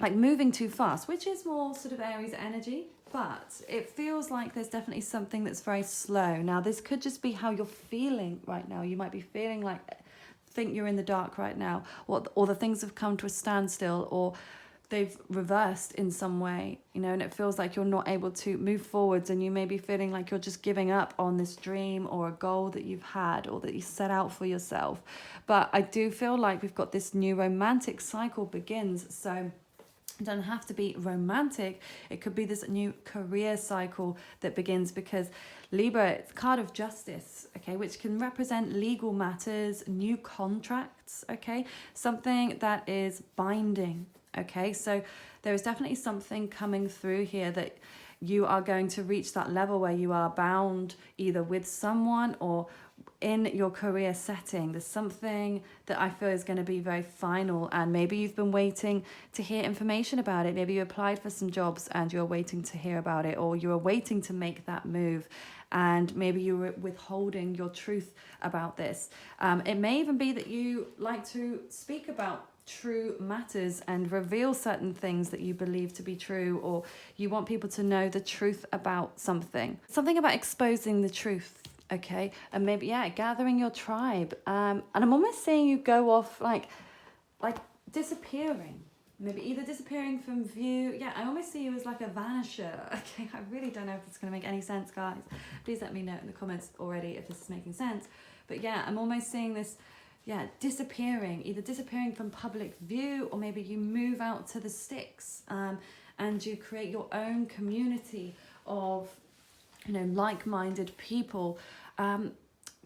like moving too fast, which is more sort of Aries energy, but it feels like there's definitely something that's very slow. Now, this could just be how you're feeling right now. You might be feeling like, think you're in the dark right now, or the things have come to a standstill, or they've reversed in some way, and it feels like you're not able to move forwards, and you may be feeling like you're just giving up on this dream or a goal that you've had or that you set out for yourself. But I do feel like we've got this new romantic cycle begins, so it doesn't have to be romantic. It could be this new career cycle that begins, because Libra, it's card of justice, okay, which can represent legal matters, new contracts, okay, something that is binding, Okay, so there is definitely something coming through here that you are going to reach that level where you are bound either with someone or in your career setting. There's something that I feel is going to be very final, and maybe you've been waiting to hear information about it. Maybe you applied for some jobs and you're waiting to hear about it, or you're waiting to make that move, and maybe you were withholding your truth about this. It may even be that you like to speak about true matters and reveal certain things that you believe to be true, or you want people to know the truth about something about exposing the truth. Okay, and maybe, yeah, gathering your tribe, and I'm almost seeing you go off like disappearing, maybe either disappearing from view. Yeah, I almost see you as like a vanisher. Okay, I really don't know if it's going to make any sense, guys. Please let me know in the comments already if this is making sense. But yeah, I'm almost seeing this, yeah, disappearing, either disappearing from public view, or maybe you move out to the sticks, and you create your own community of, you know, like-minded people,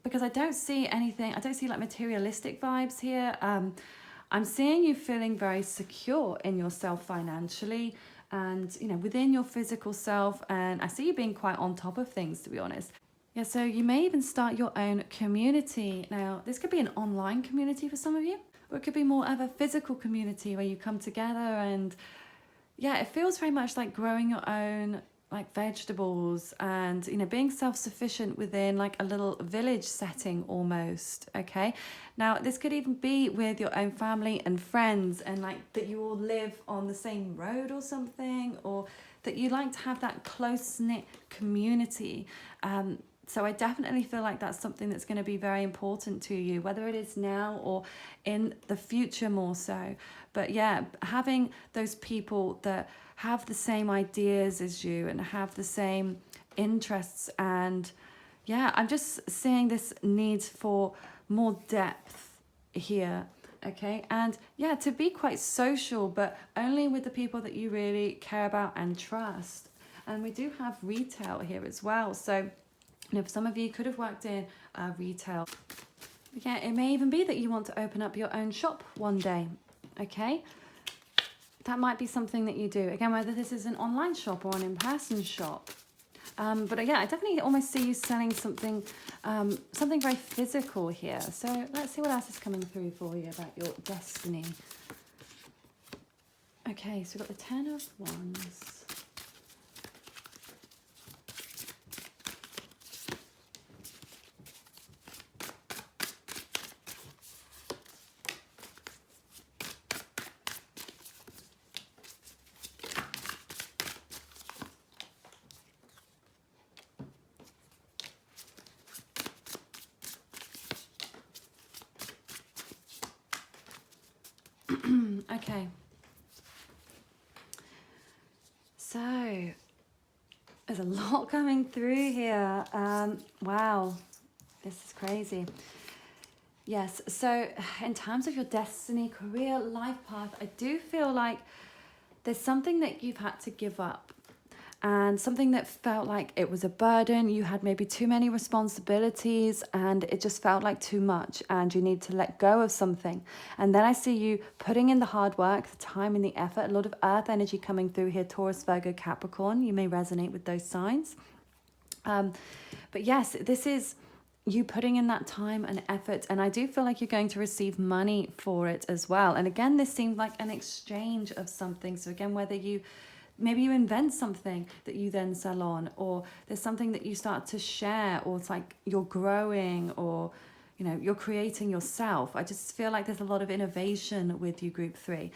because I don't see anything, I don't see like materialistic vibes here. I'm seeing you feeling very secure in yourself financially, and, you know, within your physical self, and I see you being quite on top of things, to be honest. Yeah, so you may even start your own community. Now, this could be an online community for some of you, or it could be more of a physical community where you come together, and yeah, it feels very much like growing your own like vegetables, and, you know, being self-sufficient within like a little village setting almost. Okay, now this could even be with your own family and friends, and like that you all live on the same road or something, or that you like to have that close-knit community. So I definitely feel like that's something that's going to be very important to you, whether it is now or in the future more so. But yeah, having those people that have the same ideas as you and have the same interests, and yeah, I'm just seeing this need for more depth here. Okay, and yeah, to be quite social, but only with the people that you really care about and trust. And we do have retail here as well, so, you know, for some of you could have worked in retail. Yeah, it may even be that you want to open up your own shop one day. Okay, that might be something that you do. Again, whether this is an online shop or an in-person shop. But yeah, I definitely almost see you selling something, something very physical here. So let's see what else is coming through for you about your destiny. Okay, so we've got the 10 of Wands. Okay, so there's a lot coming through here. Wow, this is crazy. Yes, so in terms of your destiny, career, life path, I do feel like there's something that you've had to give up, and something that felt like it was a burden. You had maybe too many responsibilities, and it just felt like too much, and you need to let go of something. And then I see you putting in the hard work, the time and the effort. A lot of earth energy coming through here, Taurus, Virgo, Capricorn. You may resonate with those signs. But yes, this is you putting in that time and effort, and I do feel like you're going to receive money for it as well. And again, this seemed like an exchange of something. So again, whether maybe you invent something that you then sell on, or there's something that you start to share, or it's like you're growing, or, you know, you're creating yourself. I just feel like there's a lot of innovation with you, group 3.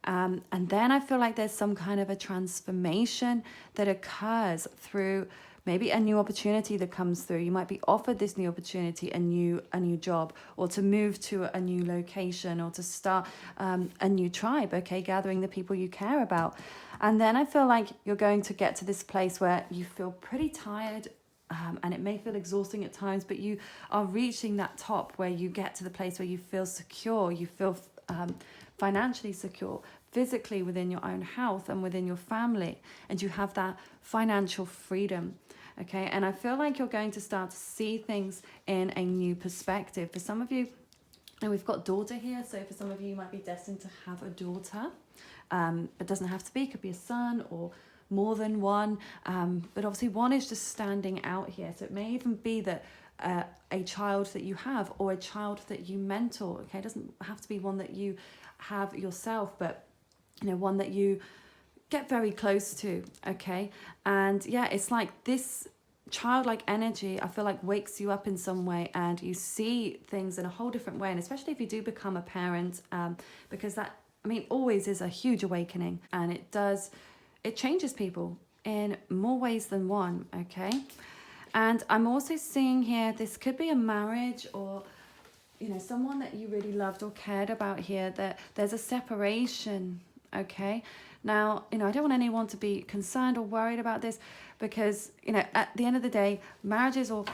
And then I feel like there's some kind of a transformation that occurs through maybe a new opportunity that comes through. You might be offered this new opportunity, a new job, or to move to a new location, or to start a new tribe, okay, gathering the people you care about. And then I feel like you're going to get to this place where you feel pretty tired, and it may feel exhausting at times, but you are reaching that top where you get to the place where you feel secure, you feel financially secure, physically within your own health and within your family, and you have that financial freedom. Okay, and I feel like you're going to start to see things in a new perspective. For some of you, and we've got daughter here, so for some of you, you might be destined to have a daughter. It doesn't have to be, it could be a son or more than one, but obviously one is just standing out here. So it may even be that a child that you have or a child that you mentor, okay? It doesn't have to be one that you have yourself, but one that you get very close to, okay? And yeah, it's like this childlike energy, I feel like, wakes you up in some way, and you see things in a whole different way. And especially if you do become a parent, because that, always is a huge awakening, and it changes people in more ways than one, okay? And I'm also seeing here, this could be a marriage or, someone that you really loved or cared about here, that there's a separation, okay? Now, I don't want anyone to be concerned or worried about this, because, at the end of the day, marriages or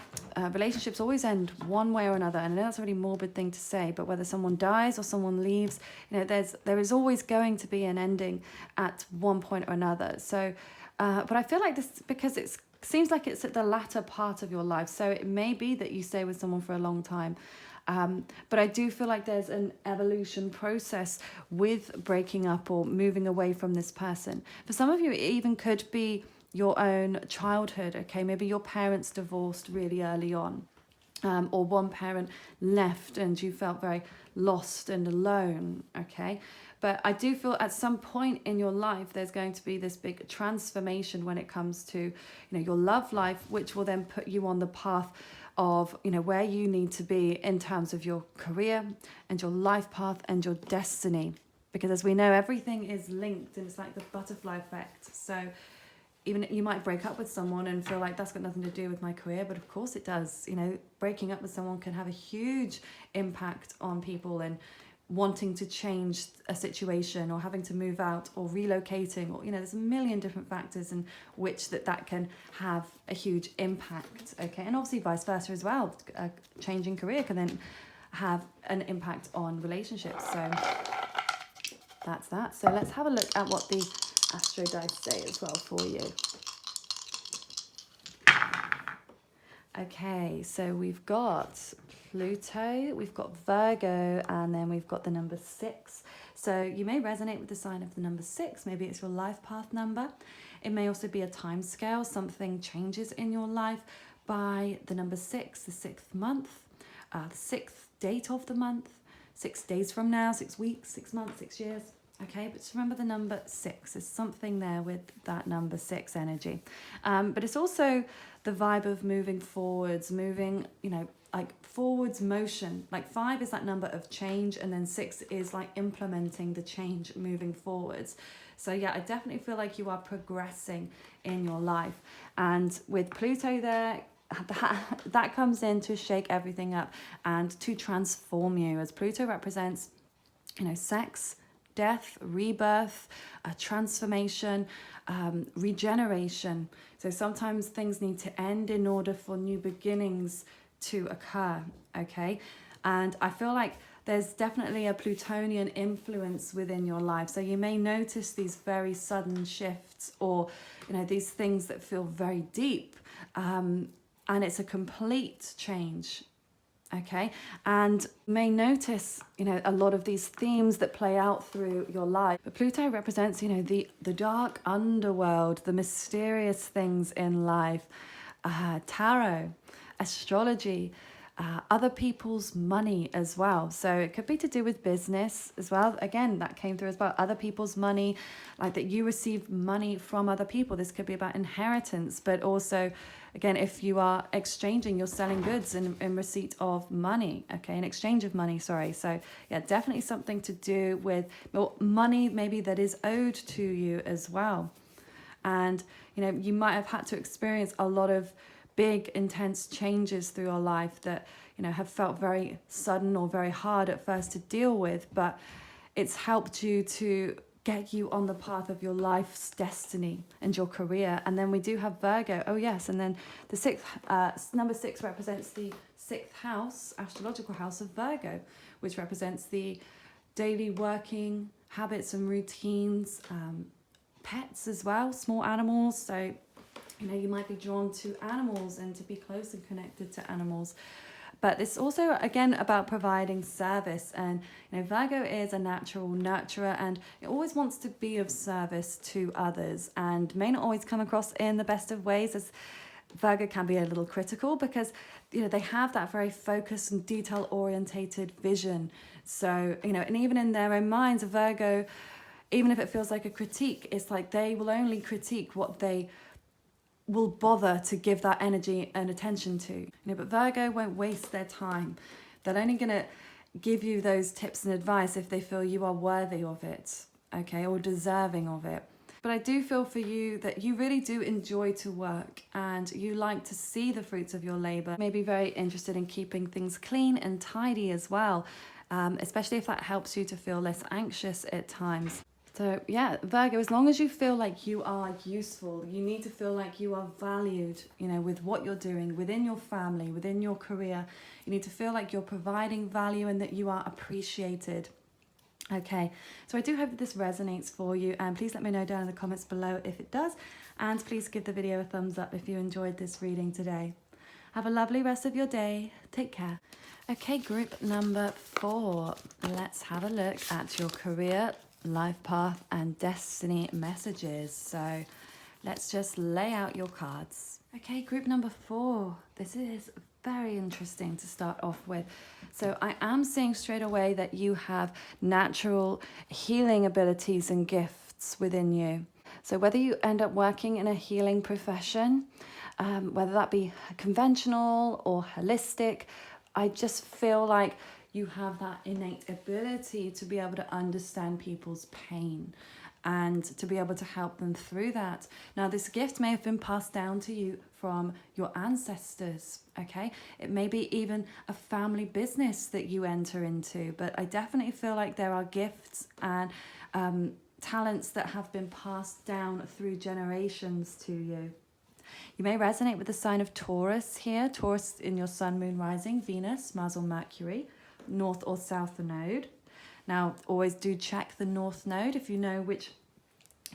relationships always end one way or another. And I know that's a really morbid thing to say, but whether someone dies or someone leaves, there is always going to be an ending at one point or another. So, but I feel like this, because it seems like it's at the latter part of your life. So it may be that you stay with someone for a long time. But I do feel like there's an evolution process with breaking up or moving away from this person. For some of you, it even could be your own childhood, okay? Maybe your parents divorced really early on, or one parent left and you felt very lost and alone, okay? But I do feel at some point in your life, there's going to be this big transformation when it comes to, your love life, which will then put you on the path of, where you need to be in terms of your career and your life path and your destiny. Because as we know, everything is linked, and it's like the butterfly effect. So even you might break up with someone and feel like that's got nothing to do with my career, but of course it does. Breaking up with someone can have a huge impact on people, and wanting to change a situation or having to move out or relocating, or there's a million different factors in which that can have a huge impact, okay? And obviously vice versa as well. A changing career can then have an impact on relationships. So that's that. So let's have a look at what the Astro dice say as well for you. Okay, so we've got Pluto, we've got Virgo, and then we've got the number 6. So you may resonate with the sign of the number 6. Maybe it's your life path number. It may also be a time scale. Something changes in your life by the number 6, the 6th month, the 6th date of the month, 6 days from now, 6 weeks, 6 months, 6 years. Okay, but just remember the number 6. There's something there with that number 6 energy. But it's also the vibe of moving forwards, like forwards motion. Like 5 is that number of change, and then 6 is like implementing the change, moving forwards. So yeah, I definitely feel like you are progressing in your life. And with Pluto there, that comes in to shake everything up and to transform you, as Pluto represents, sex, death, rebirth, transformation, regeneration. So sometimes things need to end in order for new beginnings to occur, okay? And I feel like there's definitely a Plutonian influence within your life. So you may notice these very sudden shifts, or, these things that feel very deep, and it's a complete change. Okay, and you may notice, a lot of these themes that play out through your life. But Pluto represents, the dark underworld, the mysterious things in life, tarot, astrology, other people's money as well. So it could be to do with business as well. Again, that came through as well. Other people's money, like that you receive money from other people. This could be about inheritance, but also, again, if you are exchanging, you're selling goods in receipt of money, okay, in exchange of money, sorry. So yeah, definitely something to do with money maybe that is owed to you as well. And, you might have had to experience a lot of big, intense changes through your life that, have felt very sudden or very hard at first to deal with, but it's helped you to get you on the path of your life's destiny and your career. And then we do have Virgo. Oh yes, and then the 6th, number 6 represents the 6th house, astrological house of Virgo, which represents the daily working habits and routines, pets as well, small animals. So you might be drawn to animals and to be close and connected to animals. But it's also, again, about providing service. And, Virgo is a natural nurturer, and it always wants to be of service to others, and may not always come across in the best of ways, as Virgo can be a little critical, because, they have that very focused and detail-orientated vision. So, and even in their own minds, a Virgo, even if it feels like a critique, it's like they will only critique what they will bother to give that energy and attention to. But Virgo won't waste their time. They're only going to give you those tips and advice if they feel you are worthy of it, okay, or deserving of it. But I do feel for you that you really do enjoy to work, and you like to see the fruits of your labor. Maybe very interested in keeping things clean and tidy as well, especially if that helps you to feel less anxious at times. So yeah, Virgo, as long as you feel like you are useful, you need to feel like you are valued, with what you're doing, within your family, within your career. You need to feel like you're providing value and that you are appreciated. Okay, so I do hope that this resonates for you, and please let me know down in the comments below if it does, and please give the video a thumbs up if you enjoyed this reading today. Have a lovely rest of your day. Take care. Okay, group number 4. Let's have a look at your career, life path, and destiny messages. So let's just lay out your cards. Okay, group number 4. This is very interesting to start off with. So I am seeing straight away that you have natural healing abilities and gifts within you. So whether you end up working in a healing profession, whether that be conventional or holistic, I just feel like you have that innate ability to be able to understand people's pain and to be able to help them through that. Now, this gift may have been passed down to you from your ancestors, okay? It may be even a family business that you enter into, but I definitely feel like there are gifts and talents that have been passed down through generations to you. You may resonate with the sign of Taurus here. Taurus in your sun, moon, rising, Venus, Mars or Mercury, north or south node. Now, always do check the north node if you know which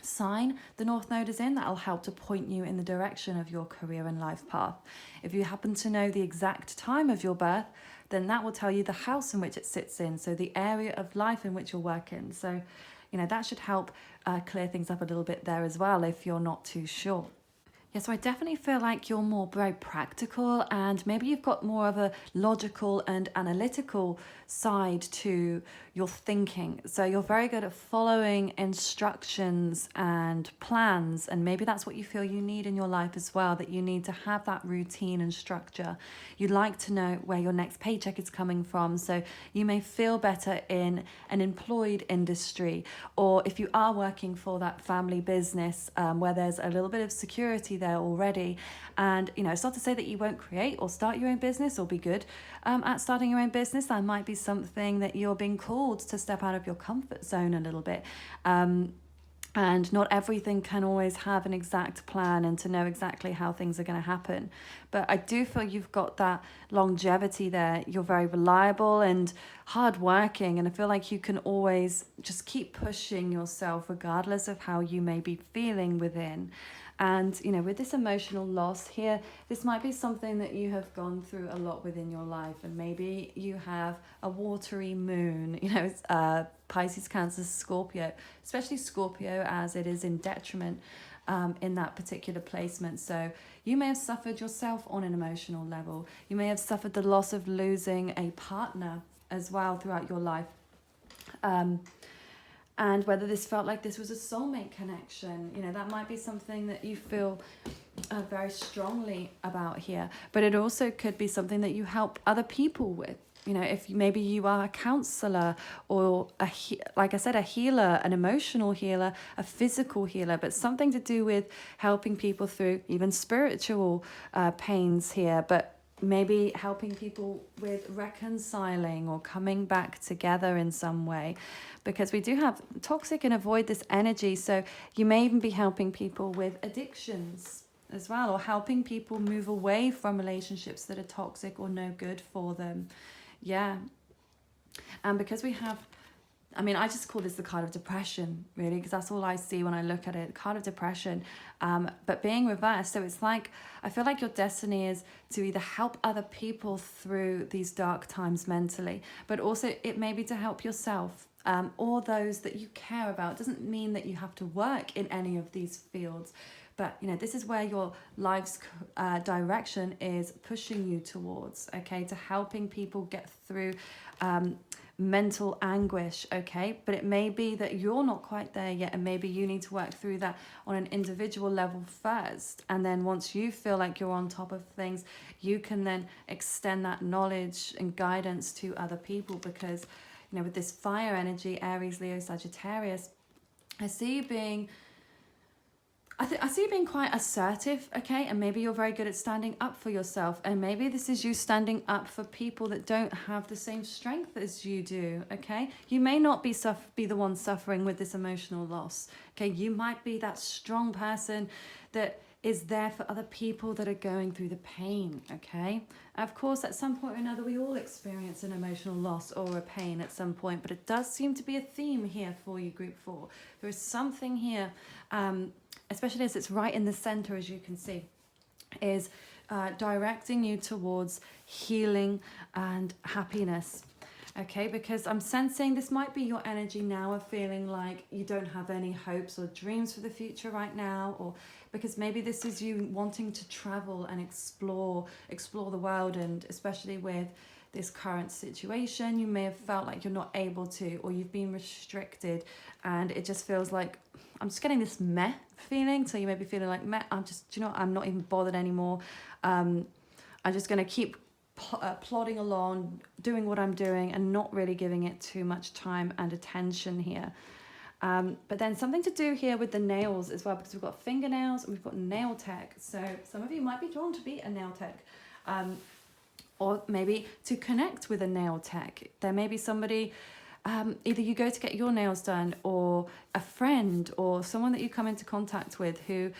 sign the north node is in. That'll help to point you in the direction of your career and life path. If you happen to know the exact time of your birth, then that will tell you the house in which it sits in, so the area of life in which you're working. So, that should help clear things up a little bit there as well if you're not too sure. Yeah, so I definitely feel like you're more very practical, and maybe you've got more of a logical and analytical side to your thinking. So you're very good at following instructions and plans, and maybe that's what you feel you need in your life as well, that you need to have that routine and structure. You like to know where your next paycheck is coming from, so you may feel better in an employed industry, or if you are working for that family business where there's a little bit of security there already. And it's not to say that you won't create or start your own business or be good at starting your own business. That might be something that you're being called to step out of your comfort zone a little bit. And not everything can always have an exact plan and to know exactly how things are going to happen. But I do feel you've got that longevity there. You're very reliable and hardworking, and I feel like you can always just keep pushing yourself regardless of how you may be feeling within. And, with this emotional loss here, this might be something that you have gone through a lot within your life. And maybe you have a watery moon, Pisces, Cancer, Scorpio, especially Scorpio, as it is in detriment in that particular placement. So you may have suffered yourself on an emotional level. You may have suffered the loss of losing a partner as well throughout your life. And whether this felt like this was a soulmate connection, that might be something that you feel very strongly about here. But it also could be something that you help other people with. If maybe you are a counselor or, like I said, a healer, an emotional healer, a physical healer, but something to do with helping people through even spiritual pains here. But maybe helping people with reconciling or coming back together in some way, because we do have toxic and avoid this energy. So you may even be helping people with addictions as well, or helping people move away from relationships that are toxic or no good for them. Yeah. And because we have I mean, I just call this the card of depression, really, because that's all I see when I look at it, the card of depression, but being reversed. So it's like, I feel like your destiny is to either help other people through these dark times mentally, but also it may be to help yourself or those that you care about. It doesn't mean that you have to work in any of these fields, but this is where your life's direction is pushing you towards, okay, to helping people get through mental anguish, okay? But it may be that you're not quite there yet, and maybe you need to work through that on an individual level first, and then once you feel like you're on top of things, you can then extend that knowledge and guidance to other people. Because with this fire energy, Aries, Leo, Sagittarius, I see you being quite assertive, okay? And maybe you're very good at standing up for yourself. And maybe this is you standing up for people that don't have the same strength as you do, okay? You may not be the one suffering with this emotional loss, okay? You might be that strong person that is there for other people that are going through the pain, okay? Of course, at some point or another, we all experience an emotional loss or a pain at some point, but it does seem to be a theme here for you, Group 4. There is something here, especially as it's right in the center, as you can see, is directing you towards healing and happiness. Okay, because I'm sensing this might be your energy now of feeling like you don't have any hopes or dreams for the future right now, or because maybe this is you wanting to travel and explore the world, and especially with this current situation, you may have felt like you're not able to, or you've been restricted, and it just feels like, I'm just getting this meh feeling. So you may be feeling like, meh, I'm not even bothered anymore. I'm just going to keep plodding along, doing what I'm doing, and not really giving it too much time and attention here. But then something to do here with the nails as well, because we've got fingernails and we've got nail tech. So some of you might be drawn to be a nail tech, or maybe to connect with a nail tech. There may be somebody, either you go to get your nails done, or a friend or someone that you come into contact with who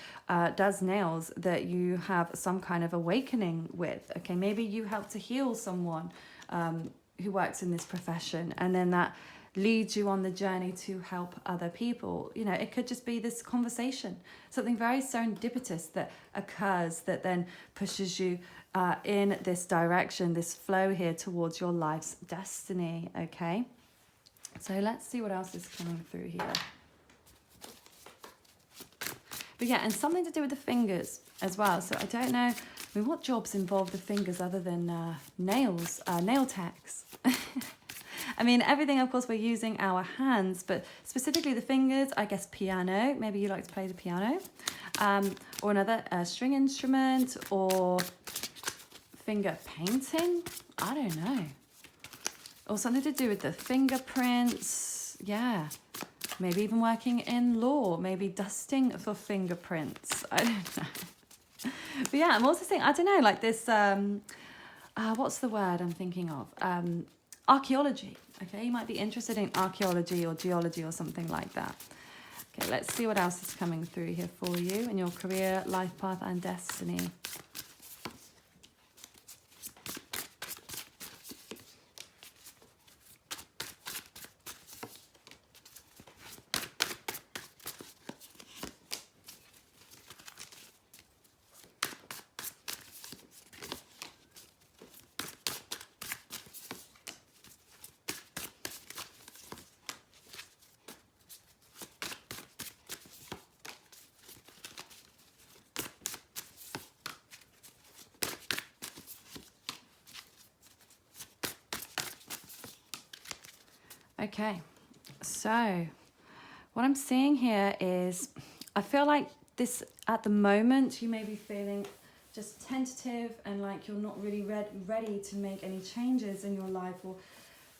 does nails that you have some kind of awakening with. Okay, maybe you help to heal someone who works in this profession, and then that leads you on the journey to help other people. It could just be this conversation, something very serendipitous that occurs that then pushes you in this direction, this flow here towards your life's destiny, okay? So let's see what else is coming through here. But yeah, and something to do with the fingers as well. So I don't know, what jobs involve the fingers other than nails, nail techs? I mean, everything, of course, we're using our hands, but specifically the fingers, I guess piano. Maybe you like to play the piano, or another string instrument, or finger painting. I don't know. Or something to do with the fingerprints. Yeah. Maybe even working in law. Maybe dusting for fingerprints. I don't know. But yeah, I'm also saying, I don't know, like this, what's the word I'm thinking of? Archaeology. Okay, you might be interested in archaeology or geology or something like that. Okay, let's see what else is coming through here for you in your career, life path, and destiny. Okay, so what I'm seeing here is, I feel like this, at the moment, you may be feeling just tentative and like you're not really ready to make any changes in your life or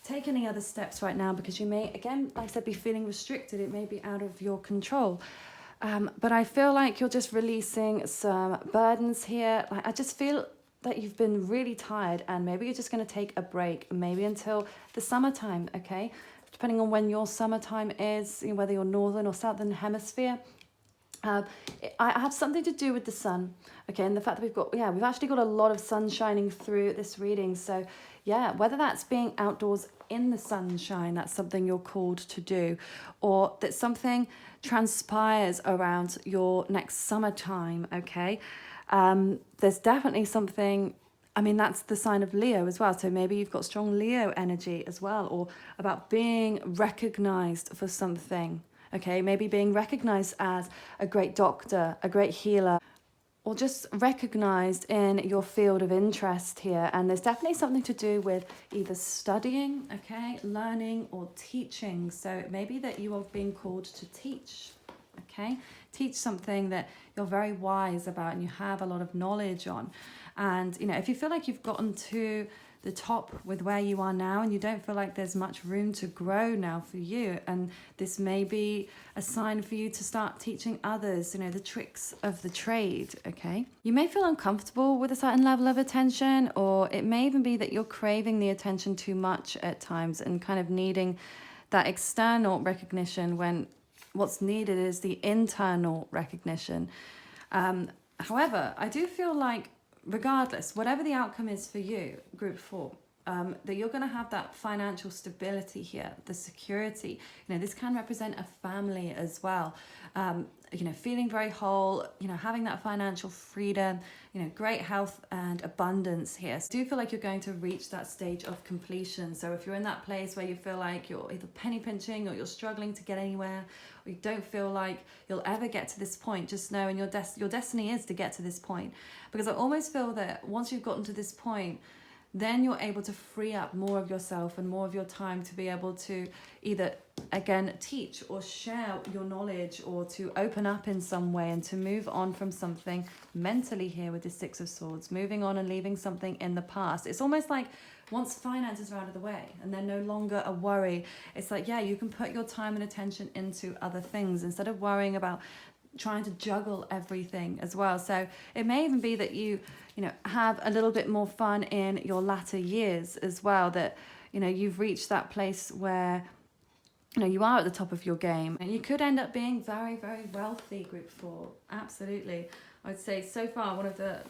take any other steps right now, because you may, again, like I said, be feeling restricted. It may be out of your control. But I feel like you're just releasing some burdens here. Like, I just feel that you've been really tired, and maybe you're just going to take a break, maybe until the summertime, okay? Depending on when your summertime is, whether you're northern or southern hemisphere. Um, I have something to do with the sun, okay, and the fact that we've actually got a lot of sun shining through this reading. So, yeah, whether that's being outdoors in the sunshine, that's something you're called to do, or that something transpires around your next summertime, okay. There's definitely something. I mean, that's the sign of Leo as well. So maybe you've got strong Leo energy as well, or about being recognized for something. Okay, maybe being recognized as a great doctor, a great healer, or just recognized in your field of interest here. And there's definitely something to do with either studying, okay, learning, or teaching. So it may be that you are being called to teach, okay? Teach something that you're very wise about and you have a lot of knowledge on. And, you know, if you feel like you've gotten to the top with where you are now and you don't feel like there's much room to grow now for you, and this may be a sign for you to start teaching others, you know, the tricks of the trade, okay? You may feel uncomfortable with a certain level of attention, or it may even be that you're craving the attention too much at times and kind of needing that external recognition when what's needed is the internal recognition. However, I do feel like regardless, whatever the outcome is for you, group 4, that you're going to have that financial stability here, the security. You know, this can represent a family as well. You know, feeling very whole, you know, having that financial freedom, you know, great health and abundance here. So I do feel like you're going to reach that stage of completion. So if you're in that place where you feel like you're either penny pinching or you're struggling to get anywhere, or you don't feel like you'll ever get to this point, just know, and your destiny is to get to this point. Because I almost feel that once you've gotten to this point, then you're able to free up more of yourself and more of your time to be able to either, again, teach or share your knowledge, or to open up in some way and to move on from something mentally here with the 6 of Swords, moving on and leaving something in the past. It's almost like once finances are out of the way and they're no longer a worry, it's like, yeah, you can put your time and attention into other things instead of worrying about trying to juggle everything as well. So it may even be that you know, have a little bit more fun in your latter years as well, that, you know, you've reached that place where, you know, you are at the top of your game and you could end up being very, very wealthy, group 4. Absolutely. I'd say so far one of the,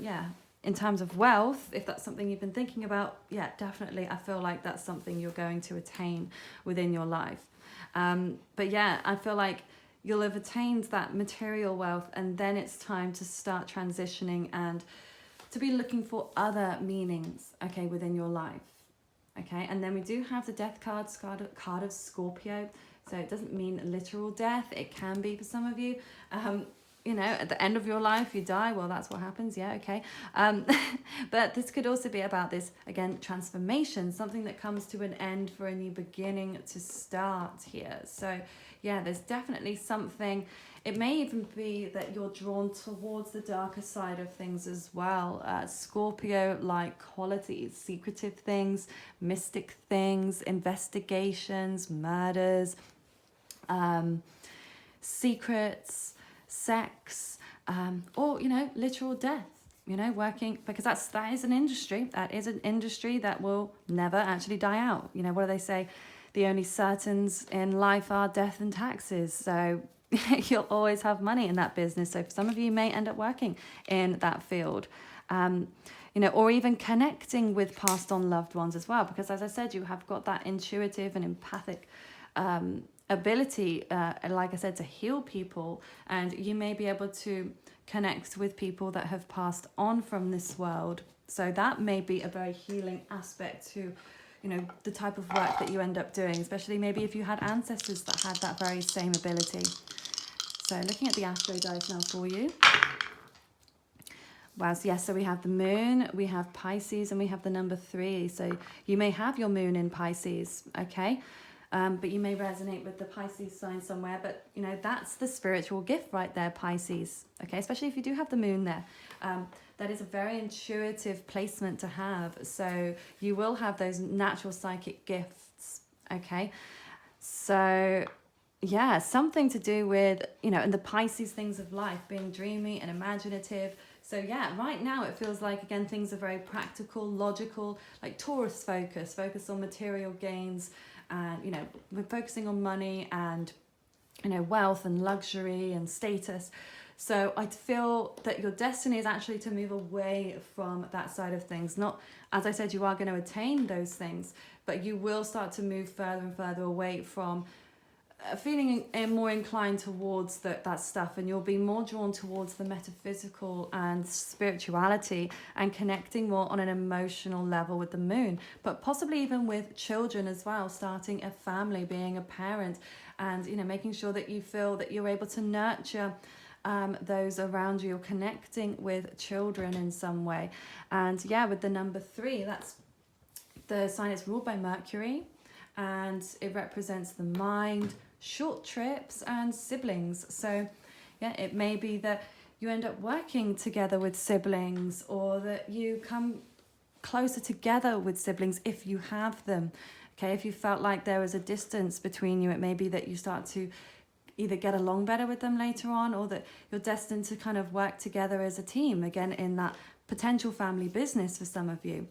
in terms of wealth, if that's something you've been thinking about, yeah, definitely. I feel like that's something you're going to attain within your life. But yeah, I feel like you'll have attained that material wealth, and then it's time to start transitioning and to be looking for other meanings, okay, within your life, okay? And then we do have the death card of Scorpio. So it doesn't mean literal death. It can be for some of you. You know, at the end of your life, you die. Well, that's what happens. Yeah, okay. But this could also be about this, again, transformation, something that comes to an end for a new beginning to start here. So, yeah, there's definitely something. It may even be that you're drawn towards the darker side of things as well. Scorpio-like qualities, secretive things, mystic things, investigations, murders, secrets, sex, or, you know, literal death, you know, working, because that is an industry. That is an industry that will never actually die out. You know, what do they say? The only certains in life are death and taxes. So you'll always have money in that business. So for some of you may end up working in that field, you know, or even connecting with passed on loved ones as well. Because as I said, you have got that intuitive and empathic ability, like I said, to heal people, and you may be able to connect with people that have passed on from this world. So that may be a very healing aspect to, you know, the type of work that you end up doing, especially maybe if you had ancestors that had that very same ability. So looking at the astro dice now for you. Wow, so yes, so we have the moon, we have Pisces, and we have the number 3. So you may have your moon in Pisces, okay? But you may resonate with the Pisces sign somewhere. But, you know, that's the spiritual gift right there, Pisces. Okay, especially if you do have the moon there. That is a very intuitive placement to have. So you will have those natural psychic gifts. Okay, so yeah, something to do with, you know, and the Pisces things of life, being dreamy and imaginative. So yeah, right now it feels like, again, things are very practical, logical, like Taurus focus on material gains. And, you know, we're focusing on money and, you know, wealth and luxury and status. So I feel that your destiny is actually to move away from that side of things. Not, as I said, you are going to attain those things, but you will start to move further and further away from feeling more inclined towards that stuff, and you'll be more drawn towards the metaphysical and spirituality and connecting more on an emotional level with the moon, but possibly even with children as well, starting a family, being a parent, and making sure that you feel that you're able to nurture those around you. You're connecting with children in some way. And yeah, with the number 3, that's the sign is ruled by Mercury, and it represents the mind, short trips, and siblings. So yeah, it may be that you end up working together with siblings, or that you come closer together with siblings if you have them. Okay, if you felt like there was a distance between you, it may be that you start to either get along better with them later on, or that you're destined to kind of work together as a team, again, in that potential family business for some of you.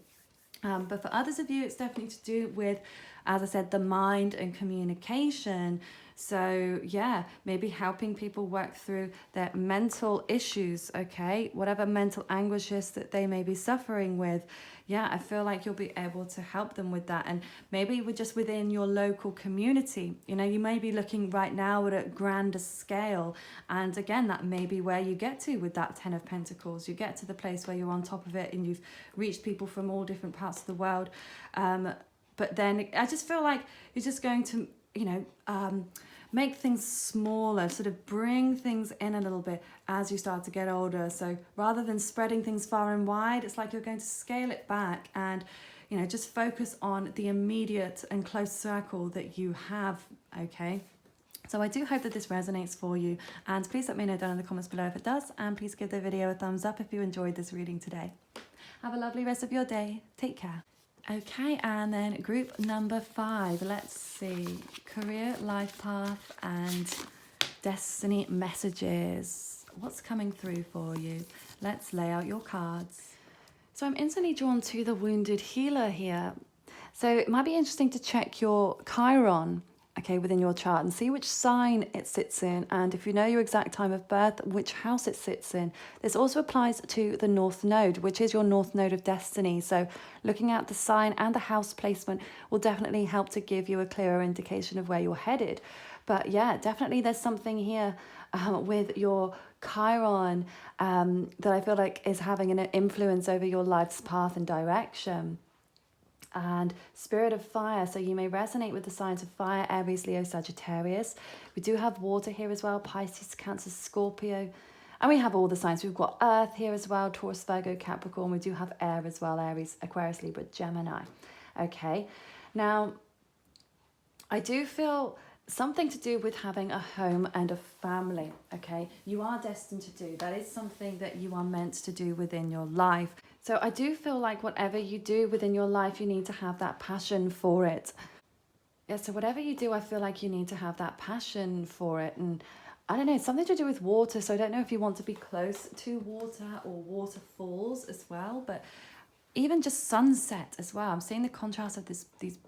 But for others of you, it's definitely to do with, as I said, the mind and communication. So yeah, maybe helping people work through their mental issues, okay? Whatever mental anguishes that they may be suffering with. Yeah, I feel like you'll be able to help them with that. And maybe just within your local community, you may be looking right now at a grander scale. And again, that may be where you get to with that 10 of Pentacles. You get to the place where you're on top of it and you've reached people from all different parts of the world. But then I just feel like you're just going to, make things smaller, sort of bring things in a little bit as you start to get older. So rather than spreading things far and wide, it's like you're going to scale it back and, just focus on the immediate and close circle that you have, okay? So I do hope that this resonates for you, and please let me know down in the comments below if it does, and please give the video a thumbs up if you enjoyed this reading today. Have a lovely rest of your day. Take care. Okay, and then group number 5, let's see, career, life path, and destiny messages. What's coming through for you? Let's lay out your cards. So I'm instantly drawn to the wounded healer here. So it might be interesting to check your Chiron, okay, within your chart, and see which sign it sits in, and if you know your exact time of birth, which house it sits in. This also applies to the North Node, which is your North Node of destiny. So looking at the sign and the house placement will definitely help to give you a clearer indication of where you're headed. But yeah, definitely there's something here with your Chiron that I feel like is having an influence over your life's path and direction. And spirit of fire, so you may resonate with the signs of fire, Aries, Leo, Sagittarius. We do have water here as well, Pisces, Cancer, Scorpio, and we have all the signs. We've got earth here as well, Taurus, Virgo, Capricorn. We do have air as well, Aries, Aquarius, Libra, Gemini. Okay, now I do feel something to do with having a home and a family, okay? You are destined to do. That is something that you are meant to do within your life. So I do feel like whatever you do within your life, you need to have that passion for it. Yeah, so whatever you do, I feel like you need to have that passion for it. And I don't know, it's something to do with water. So I don't know if you want to be close to water or waterfalls as well, but even just sunset as well. I'm seeing the contrast of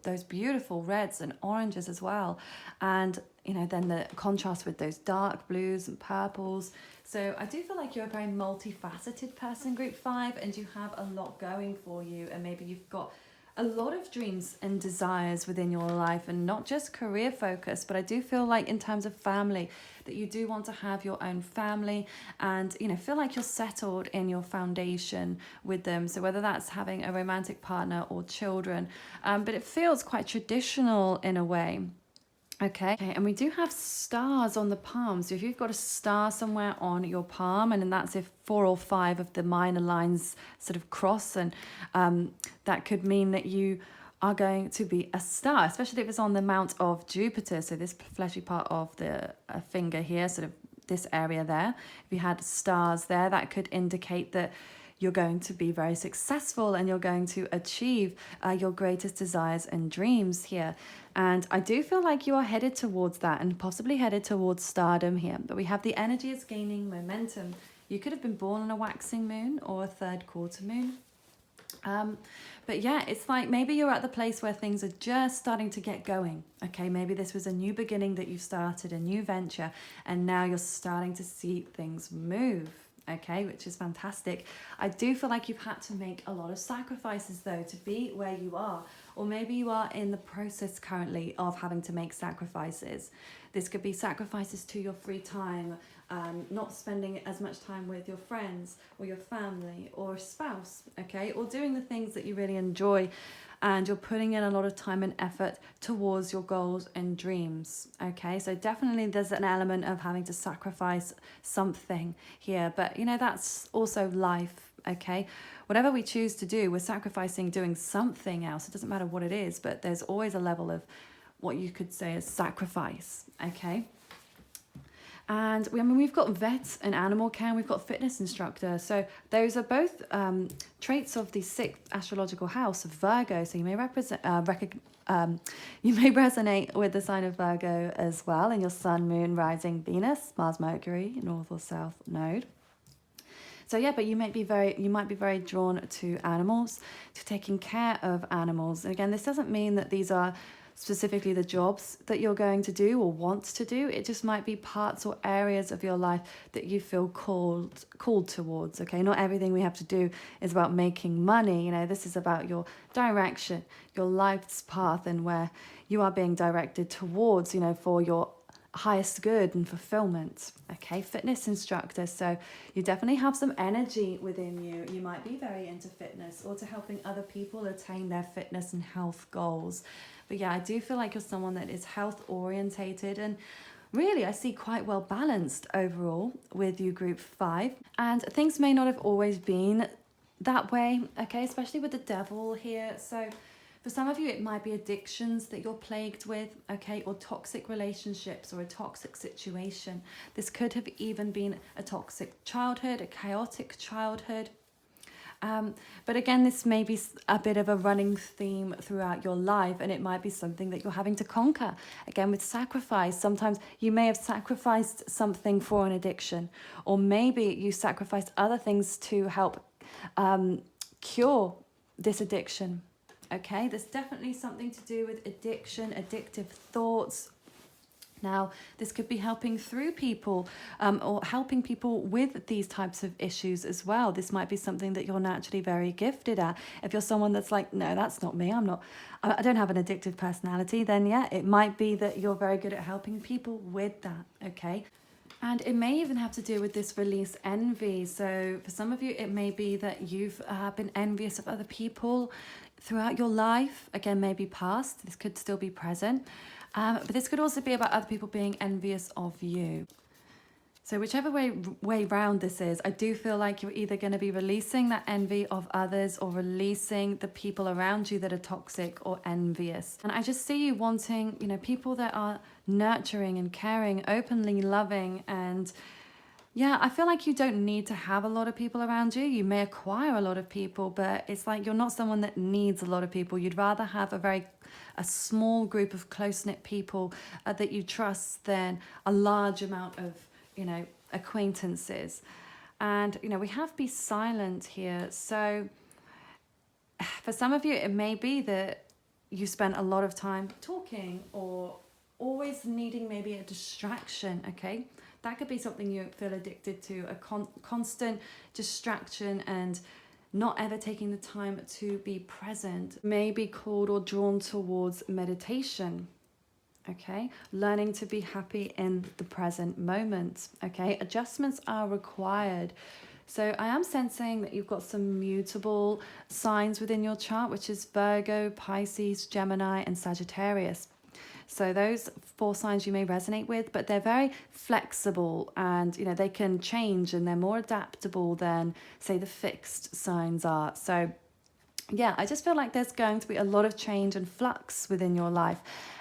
those beautiful reds and oranges as well. And, then the contrast with those dark blues and purples. So I do feel like you're a very multifaceted person, group 5, and you have a lot going for you. And maybe you've got a lot of dreams and desires within your life, and not just career focus, but I do feel like in terms of family, that you do want to have your own family and, feel like you're settled in your foundation with them. So whether that's having a romantic partner or children, but it feels quite traditional in a way. Okay, and we do have stars on the palm. So if you've got a star somewhere on your palm, and that's if 4 or 5 of the minor lines sort of cross, and that could mean that you are going to be a star, especially if it's on the mount of Jupiter. So this fleshy part of the finger here, sort of this area there. If you had stars there, that could indicate that you're going to be very successful and you're going to achieve your greatest desires and dreams here. And I do feel like you are headed towards that, and possibly headed towards stardom here. But we have the energy is gaining momentum. You could have been born on a waxing moon or a 3rd quarter moon. But yeah, it's like maybe you're at the place where things are just starting to get going. Okay, maybe this was a new beginning that you started, a new venture, and now you're starting to see things move. Okay, which is fantastic. I do feel like you've had to make a lot of sacrifices though to be where you are, or maybe you are in the process currently of having to make sacrifices. This could be sacrifices to your free time, not spending as much time with your friends or your family or a spouse, okay, or doing the things that you really enjoy, and you're putting in a lot of time and effort towards your goals and dreams. Okay, so definitely there's an element of having to sacrifice something here, but you know, that's also life. Okay, whatever we choose to do, we're sacrificing doing something else. It doesn't matter what it is, but there's always a level of what you could say is sacrifice. Okay. And we've got vet and animal care, and we've got fitness instructor. So those are both traits of the 6th astrological house of Virgo. So you may you may resonate with the sign of Virgo as well, in your sun, moon, rising, Venus, Mars, Mercury, north or south node. So yeah, but you might be very drawn to animals, to taking care of animals. And again, this doesn't mean that these are specifically the jobs that you're going to do or want to do. It just might be parts or areas of your life that you feel called towards. Okay, not everything we have to do is about making money. You know, this is about your direction, your life's path, and where you are being directed towards, you know, for your highest good and fulfillment. Okay, fitness instructor. So you definitely have some energy within you. You might be very into fitness or to helping other people attain their fitness and health goals. But yeah, I do feel like you're someone that is health orientated, and really I see quite well balanced overall with you, group 5. And things may not have always been that way, okay, especially with the devil here. So for some of you, it might be addictions that you're plagued with, okay, or toxic relationships or a toxic situation. This could have even been a toxic childhood, a chaotic childhood. But again, this may be a bit of a running theme throughout your life, and it might be something that you're having to conquer. Again, with sacrifice, sometimes you may have sacrificed something for an addiction, or maybe you sacrificed other things to help cure this addiction. Okay, there's definitely something to do with addiction, addictive thoughts. Now, this could be helping through people or helping people with these types of issues as well. This might be something that you're naturally very gifted at. If you're someone that's like, no, that's not me, I don't have an addictive personality, then yeah, it might be that you're very good at helping people with that, okay? And it may even have to do with this release envy. So for some of you, it may be that you've been envious of other people throughout your life. Again, maybe past, this could still be present. But this could also be about other people being envious of you. So whichever way round this is, I do feel like you're either going to be releasing that envy of others or releasing the people around you that are toxic or envious. And I just see you wanting, you know, people that are nurturing and caring, openly loving. And yeah, I feel like you don't need to have a lot of people around you. You may acquire a lot of people, but it's like you're not someone that needs a lot of people. You'd rather have a small group of close-knit people that you trust than a large amount of, you know, acquaintances. And, you know, we have be silent here. So for some of you, it may be that you spent a lot of time talking or always needing maybe a distraction, okay? That could be something you feel addicted to, a constant distraction and not ever taking the time to be present. May be called or drawn towards meditation. Okay, learning to be happy in the present moment. Okay, adjustments are required. So I am sensing that you've got some mutable signs within your chart, which is Virgo, Pisces, Gemini, and Sagittarius. So those 4 signs you may resonate with, but they're very flexible and, you know, they can change and they're more adaptable than, say, the fixed signs are. So yeah, I just feel like there's going to be a lot of change and flux within your life.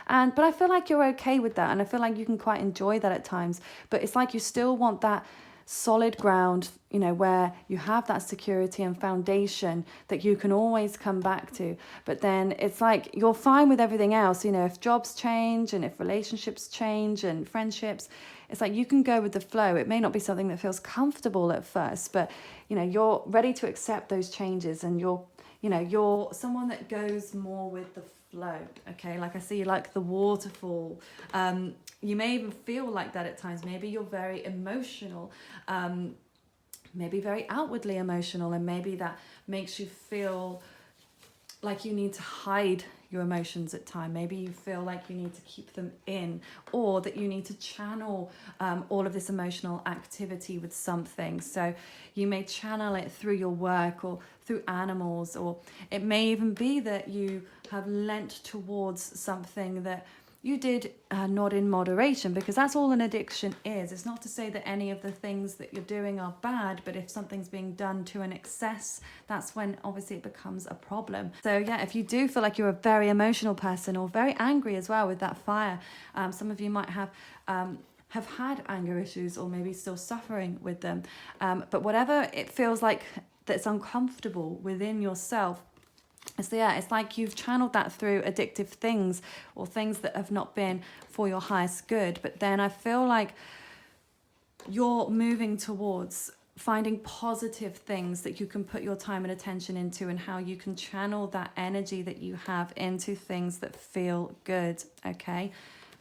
But I feel like you're okay with that, and I feel like you can quite enjoy that at times. But it's like you still want that solid ground, you know, where you have that security and foundation that you can always come back to. But then it's like you're fine with everything else, you know, if jobs change and if relationships change and friendships, it's like you can go with the flow. It may not be something that feels comfortable at first, but, you know, you're ready to accept those changes and you're you know, you're someone that goes more with the flow, okay? Like I see you like the waterfall. You may even feel like that at times. Maybe you're very emotional, maybe very outwardly emotional, and maybe that makes you feel like you need to hide your emotions at time. Maybe you feel like you need to keep them in, or that you need to channel all of this emotional activity with something. So you may channel it through your work or through animals, or it may even be that you have lent towards something that you did not in moderation, because that's all an addiction is. It's not to say that any of the things that you're doing are bad, but if something's being done to an excess, that's when obviously it becomes a problem. So yeah, if you do feel like you're a very emotional person, or very angry as well with that fire, some of you might have had anger issues, or maybe still suffering with them, but whatever it feels like that's uncomfortable within yourself. So yeah, it's like you've channeled that through addictive things, or things that have not been for your highest good. But then I feel like you're moving towards finding positive things that you can put your time and attention into, and how you can channel that energy that you have into things that feel good, okay?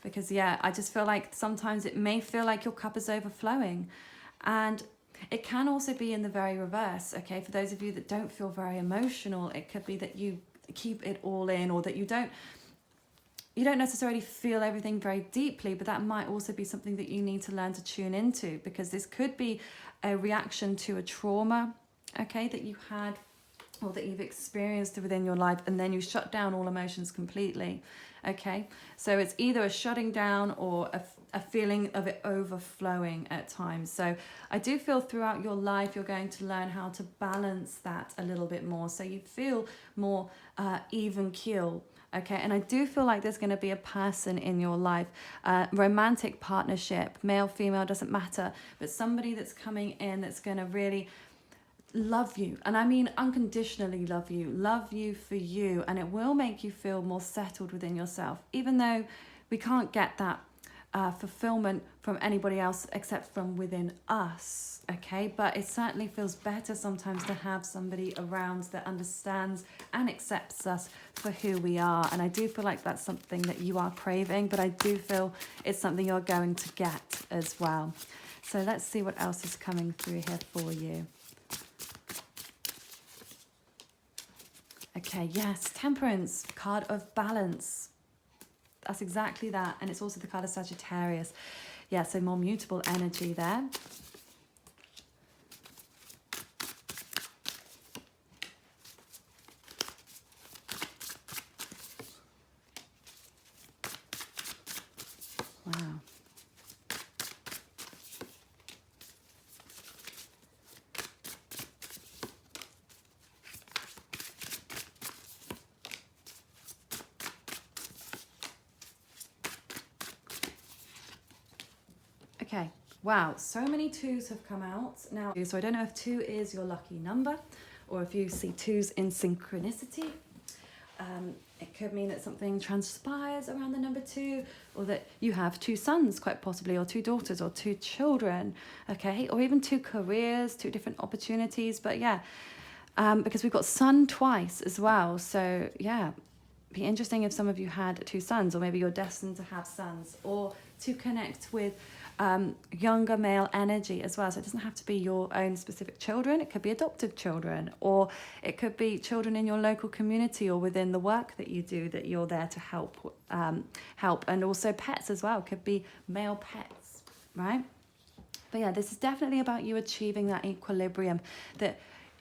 Because yeah, I just feel like sometimes it may feel like your cup is overflowing, and it can also be in the very reverse, okay? For those of you that don't feel very emotional, it could be that you keep it all in, or that you don't necessarily feel everything very deeply, but that might also be something that you need to learn to tune into, because this could be a reaction to a trauma, okay, that you had, or that you've experienced within your life, and then you shut down all emotions completely, okay? So it's either a shutting down or a feeling of it overflowing at times. So I do feel throughout your life you're going to learn how to balance that a little bit more, so you feel more even keel. Okay, and I do feel like there's going to be a person in your life, romantic partnership, male, female, doesn't matter, but somebody that's coming in that's going to really love you, and I mean unconditionally love you for you, and it will make you feel more settled within yourself, even though we can't get that fulfillment from anybody else except from within us, okay? But it certainly feels better sometimes to have somebody around that understands and accepts us for who we are, and I do feel like that's something that you are craving, but I do feel it's something you're going to get as well. So let's see what else is coming through here for you. Okay, yes, Temperance, card of balance. That's exactly that. And it's also the card of Sagittarius. Yeah, so more mutable energy there. Wow. Okay, wow, so many twos have come out now. So I don't know if 2 is your lucky number, or if you see 2s in synchronicity. It could mean that something transpires around the number 2, or that you have 2 sons, quite possibly, or 2 daughters, or 2 children, okay? Or even 2 careers, 2 different opportunities. But yeah, because we've got sun twice as well. So yeah, be interesting if some of you had 2 sons, or maybe you're destined to have sons, or to connect with younger male energy as well. So it doesn't have to be your own specific children. It could be adoptive children, or it could be children in your local community, or within the work that you do, that you're there to help. And also pets as well. It could be male pets, right? But yeah, this is definitely about you achieving that equilibrium that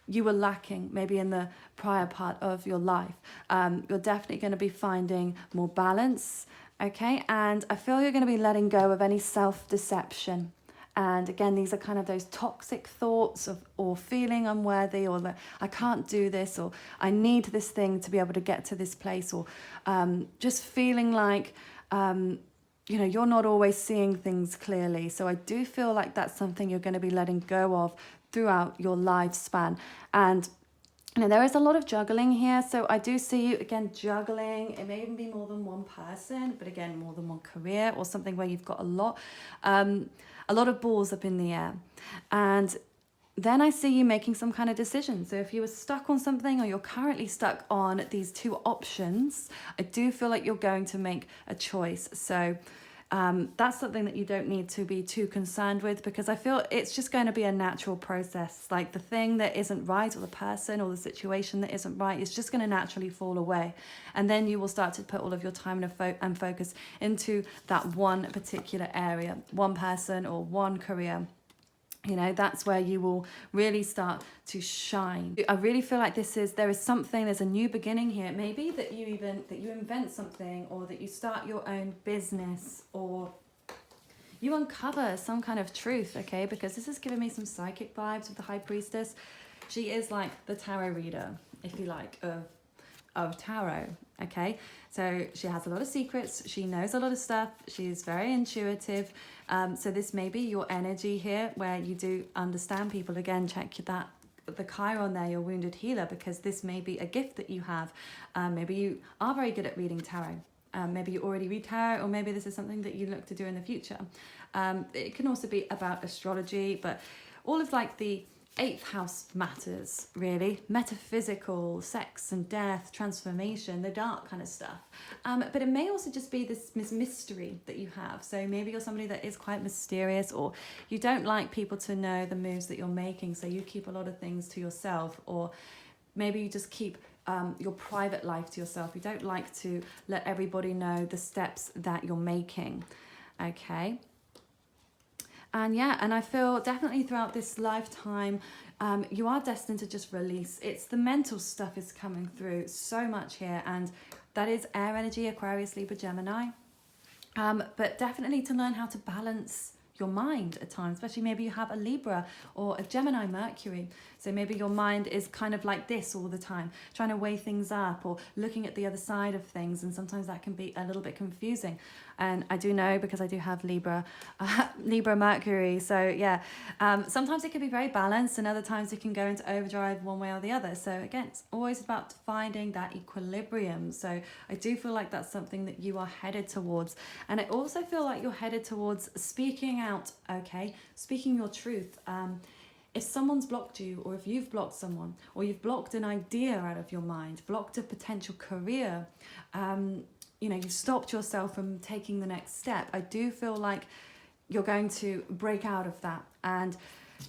you were lacking maybe in the prior part of your life. You're definitely going to be finding more balance, okay? And I feel you're going to be letting go of any self-deception. And again, these are kind of those toxic thoughts of, or feeling unworthy, or that I can't do this, or I need this thing to be able to get to this place, or just feeling like you know, you're not always seeing things clearly. So I do feel like that's something you're going to be letting go of throughout your lifespan. And you know, there is a lot of juggling here. So I do see you again juggling. It may even be more than one person, but again, more than one career, or something where you've got a lot of balls up in the air. And then I see you making some kind of decision. So if you were stuck on something, or you're currently stuck on these two options, I do feel like you're going to make a choice. So that's something that you don't need to be too concerned with, because I feel it's just going to be a natural process. Like the thing that isn't right, or the person or the situation that isn't right, is just going to naturally fall away. And then you will start to put all of your time and focus into that one particular area, one person or one career. You know, that's where you will really start to shine. I really feel like there's a new beginning here. It may be that you invent something, or that you start your own business, or you uncover some kind of truth, okay? Because this is giving me some psychic vibes with the High Priestess. She is like the tarot reader, if you like, of tarot, okay? So she has a lot of secrets, she knows a lot of stuff, she's very intuitive. So this may be your energy here, where you do understand people. Again, check the Chiron there, your wounded healer, because this may be a gift that you have. Maybe you are very good at reading tarot. Maybe you already read tarot, or maybe this is something that you look to do in the future. It can also be about astrology, but all of like the 8th house matters, really. Metaphysical, sex and death, transformation, the dark kind of stuff. But it may also just be this mystery that you have. So maybe you're somebody that is quite mysterious, or you don't like people to know the moves that you're making, so you keep a lot of things to yourself. Or maybe you just keep your private life to yourself. You don't like to let everybody know the steps that you're making, okay? And yeah, and I feel definitely throughout this lifetime, you are destined to just release. It's the mental stuff is coming through so much here, and that is air energy, Aquarius, Libra, Gemini. But definitely to learn how to balance your mind at times, especially maybe you have a Libra or a Gemini Mercury. So maybe your mind is kind of like this all the time, trying to weigh things up or looking at the other side of things. And sometimes that can be a little bit confusing. And I do know, because I do have Libra Mercury. So yeah, sometimes it can be very balanced, and other times it can go into overdrive one way or the other. So again, it's always about finding that equilibrium. So I do feel like that's something that you are headed towards. And I also feel like you're headed towards speaking out, okay? Speaking your truth. If someone's blocked you, or if you've blocked someone, or you've blocked an idea out of your mind, blocked a potential career, you know, you've stopped yourself from taking the next step, I do feel like you're going to break out of that. And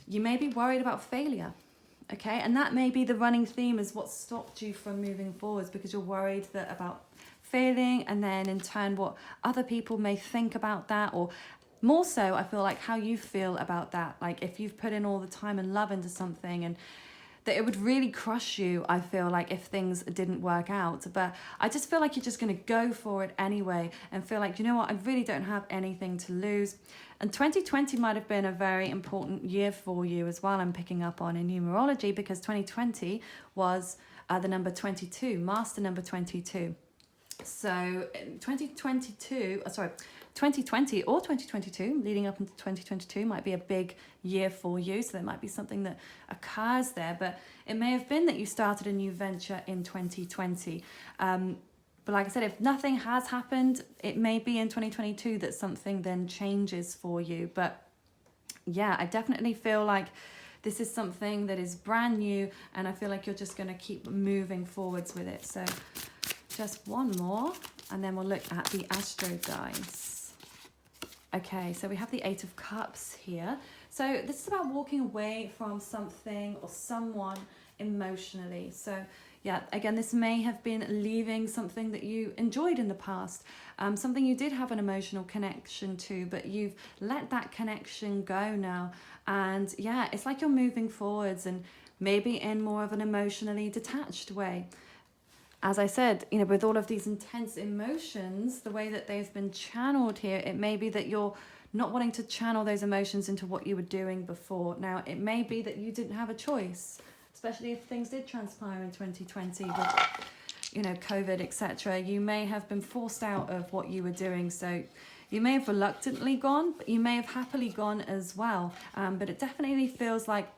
you may be worried about failure, okay? And that may be the running theme, is what stopped you from moving forwards, because you're worried about failing, and then in turn what other people may think about that, or more so, I feel like how you feel about that. Like if you've put in all the time and love into something, and that it would really crush you, I feel like, if things didn't work out. But I just feel like you're just going to go for it anyway, and feel like, you know what, I really don't have anything to lose. And 2020 might have been a very important year for you as well, I'm picking up on in numerology, because 2020 was the number 22, master number 22. So 2020 or 2022, leading up into 2022, might be a big year for you. So there might be something that occurs there, but it may have been that you started a new venture in 2020. But like I said, if nothing has happened, it may be in 2022 that something then changes for you. But yeah, I definitely feel like this is something that is brand new, and I feel like you're just going to keep moving forwards with it. So just one more, and then we'll look at the Astro dice. Okay, so we have the 8 of Cups here. So this is about walking away from something or someone emotionally. So yeah, again, this may have been leaving something that you enjoyed in the past, something you did have an emotional connection to, but you've let that connection go now. And yeah, it's like you're moving forwards, and maybe in more of an emotionally detached way. As I said, you know, with all of these intense emotions, the way that they've been channeled here, it may be that you're not wanting to channel those emotions into what you were doing before. Now, it may be that you didn't have a choice, especially if things did transpire in 2020 with, you know, COVID, etc. You may have been forced out of what you were doing. So you may have reluctantly gone, but you may have happily gone as well. But it definitely feels like,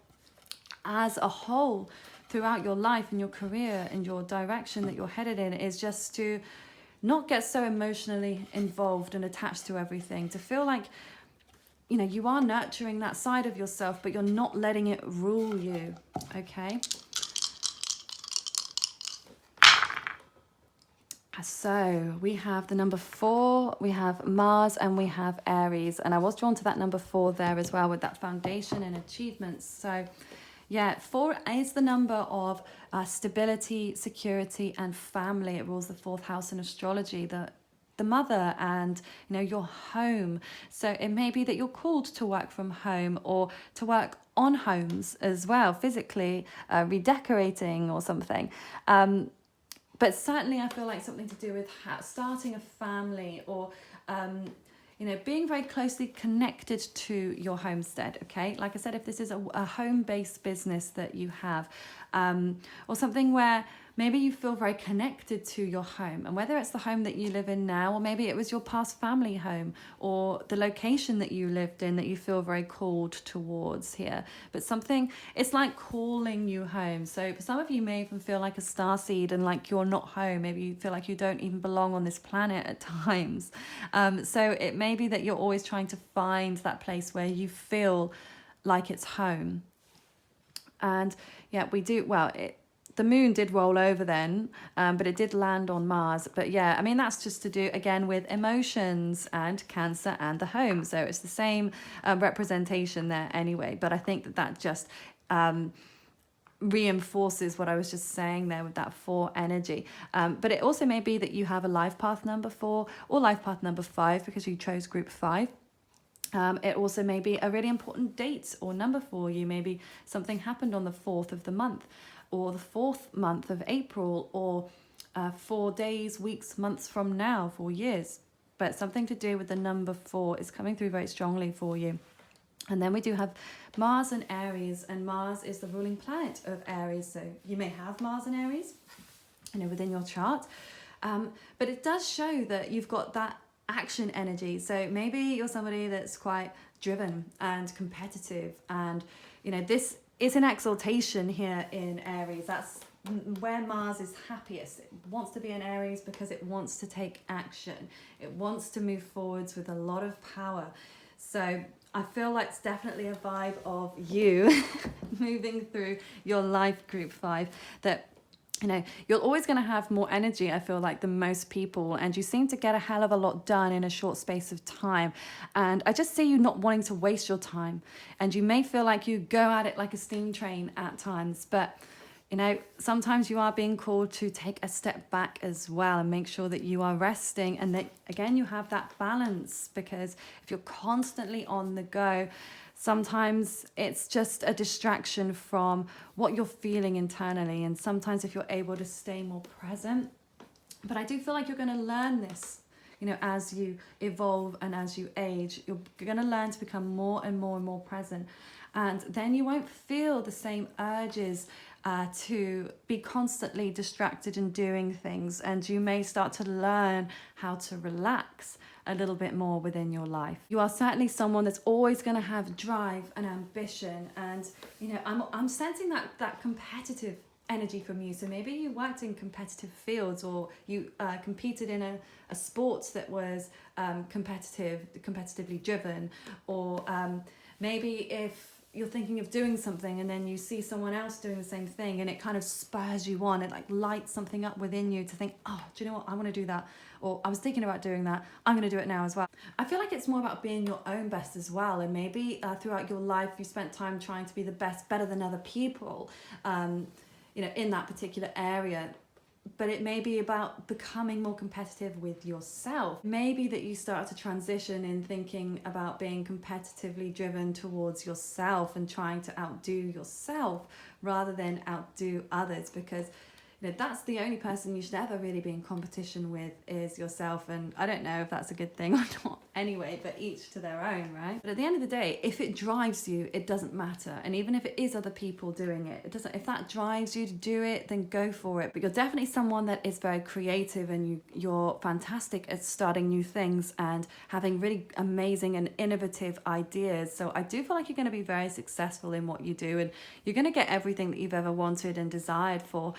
as a whole, throughout your life and your career and your direction that you're headed in, is just to not get so emotionally involved and attached to everything, to feel like you know, you are nurturing that side of yourself, but you're not letting it rule you, okay? So we have the number 4, we have Mars, and we have Aries. And I was drawn to that number 4 there as well with that foundation and achievements. So yeah, 4 is the number of stability, security, and family. It rules the 4th house in astrology, the mother and, you know, your home. So it may be that you're called to work from home or to work on homes as well, physically redecorating or something. But certainly I feel like something to do with starting a family or, you know, being very closely connected to your homestead, okay? Like I said, if this is a home-based business that you have, or something where maybe you feel very connected to your home, and whether it's the home that you live in now, or maybe it was your past family home, or the location that you lived in that you feel very called towards here. But something, it's like calling you home. So for some of you may even feel like a starseed and like you're not home. Maybe you feel like you don't even belong on this planet at times. So it may be that you're always trying to find that place where you feel like it's home. And yeah, we do, well, the moon did roll over then, but it did land on Mars. But yeah, I mean, that's just to do, again, with emotions and Cancer and the home. So it's the same representation there anyway. But I think that that just reinforces what I was just saying there with that 4 energy. But it also may be that you have a life path number 4 or life path number 5 because you chose group 5. It also may be a really important date or number for you. Maybe something happened on the 4th of the month, or the 4th month of April, or 4 days, weeks, months from now, 4 years. But something to do with the number 4 is coming through very strongly for you. And then we do have Mars and Aries, and Mars is the ruling planet of Aries. So you may have Mars and Aries, you know, within your chart. But it does show that you've got that action energy. So maybe you're somebody that's quite driven and competitive, and, you know, this is an exaltation here in Aries. That's where Mars is happiest. It wants to be in Aries because it wants to take action. It wants to move forwards with a lot of power. So I feel like it's definitely a vibe of you moving through your life, group 5, that, you know, you're always going to have more energy, I feel like, than most people, and you seem to get a hell of a lot done in a short space of time. And I just see you not wanting to waste your time, and you may feel like you go at it like a steam train at times, but, you know, sometimes you are being called to take a step back as well and make sure that you are resting, and that, again, you have that balance, because if you're constantly on the go, sometimes it's just a distraction from what you're feeling internally. And sometimes if you're able to stay more present, but I do feel like you're going to learn this, you know, as you evolve and as you age, you're going to learn to become more and more and more present. And then you won't feel the same urges to be constantly distracted and doing things. And you may start to learn how to relax a little bit more within your life. You are certainly someone that's always going to have drive and ambition. And, you know, I'm sensing that competitive energy from you. So maybe you worked in competitive fields, or you competed in a sport that was competitively driven, or maybe if you're thinking of doing something and then you see someone else doing the same thing and it kind of spurs you on, it like lights something up within you to think, oh, do you know what, I want to do that, or I was thinking about doing that, I'm going to do it now as well. I feel like it's more about being your own best as well, and maybe throughout your life you spent time trying to be the best, better than other people, you know, in that particular area. But it may be about becoming more competitive with yourself. Maybe that you start to transition in thinking about being competitively driven towards yourself and trying to outdo yourself rather than outdo others, because, you know, that's the only person you should ever really be in competition with is yourself. And I don't know if that's a good thing or not anyway, but each to their own, right? But at the end of the day, if it drives you, it doesn't matter. And even if it is other people doing it, if that drives you to do it, then go for it. But you're definitely someone that is very creative, and you're fantastic at starting new things and having really amazing and innovative ideas. So I do feel like you're going to be very successful in what you do, and you're going to get everything that you've ever wanted and desired for.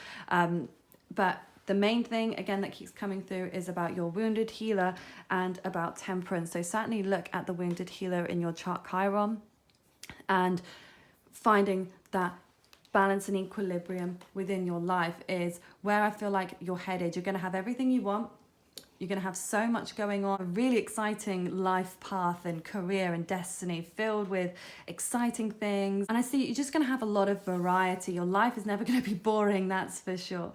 But The main thing, again, that keeps coming through is about your wounded healer and about temperance. So certainly look at the wounded healer in your chart Chiron and finding that balance and equilibrium within your life is where I feel like you're headed. You're going to have everything you want. You're going to have so much going on, a really exciting life path and career and destiny filled with exciting things. And I see you're just going to have a lot of variety. Your life is never going to be boring, that's for sure.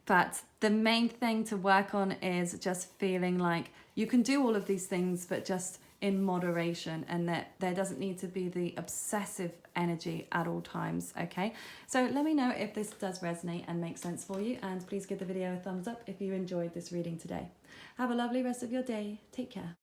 But the main thing to work on is just feeling like you can do all of these things, but just in moderation, and that there doesn't need to be the obsessive energy at all times. Okay, so let me know if this does resonate and make sense for you, and please give the video a thumbs up if you enjoyed this reading today. Have a lovely rest of your day. Take care.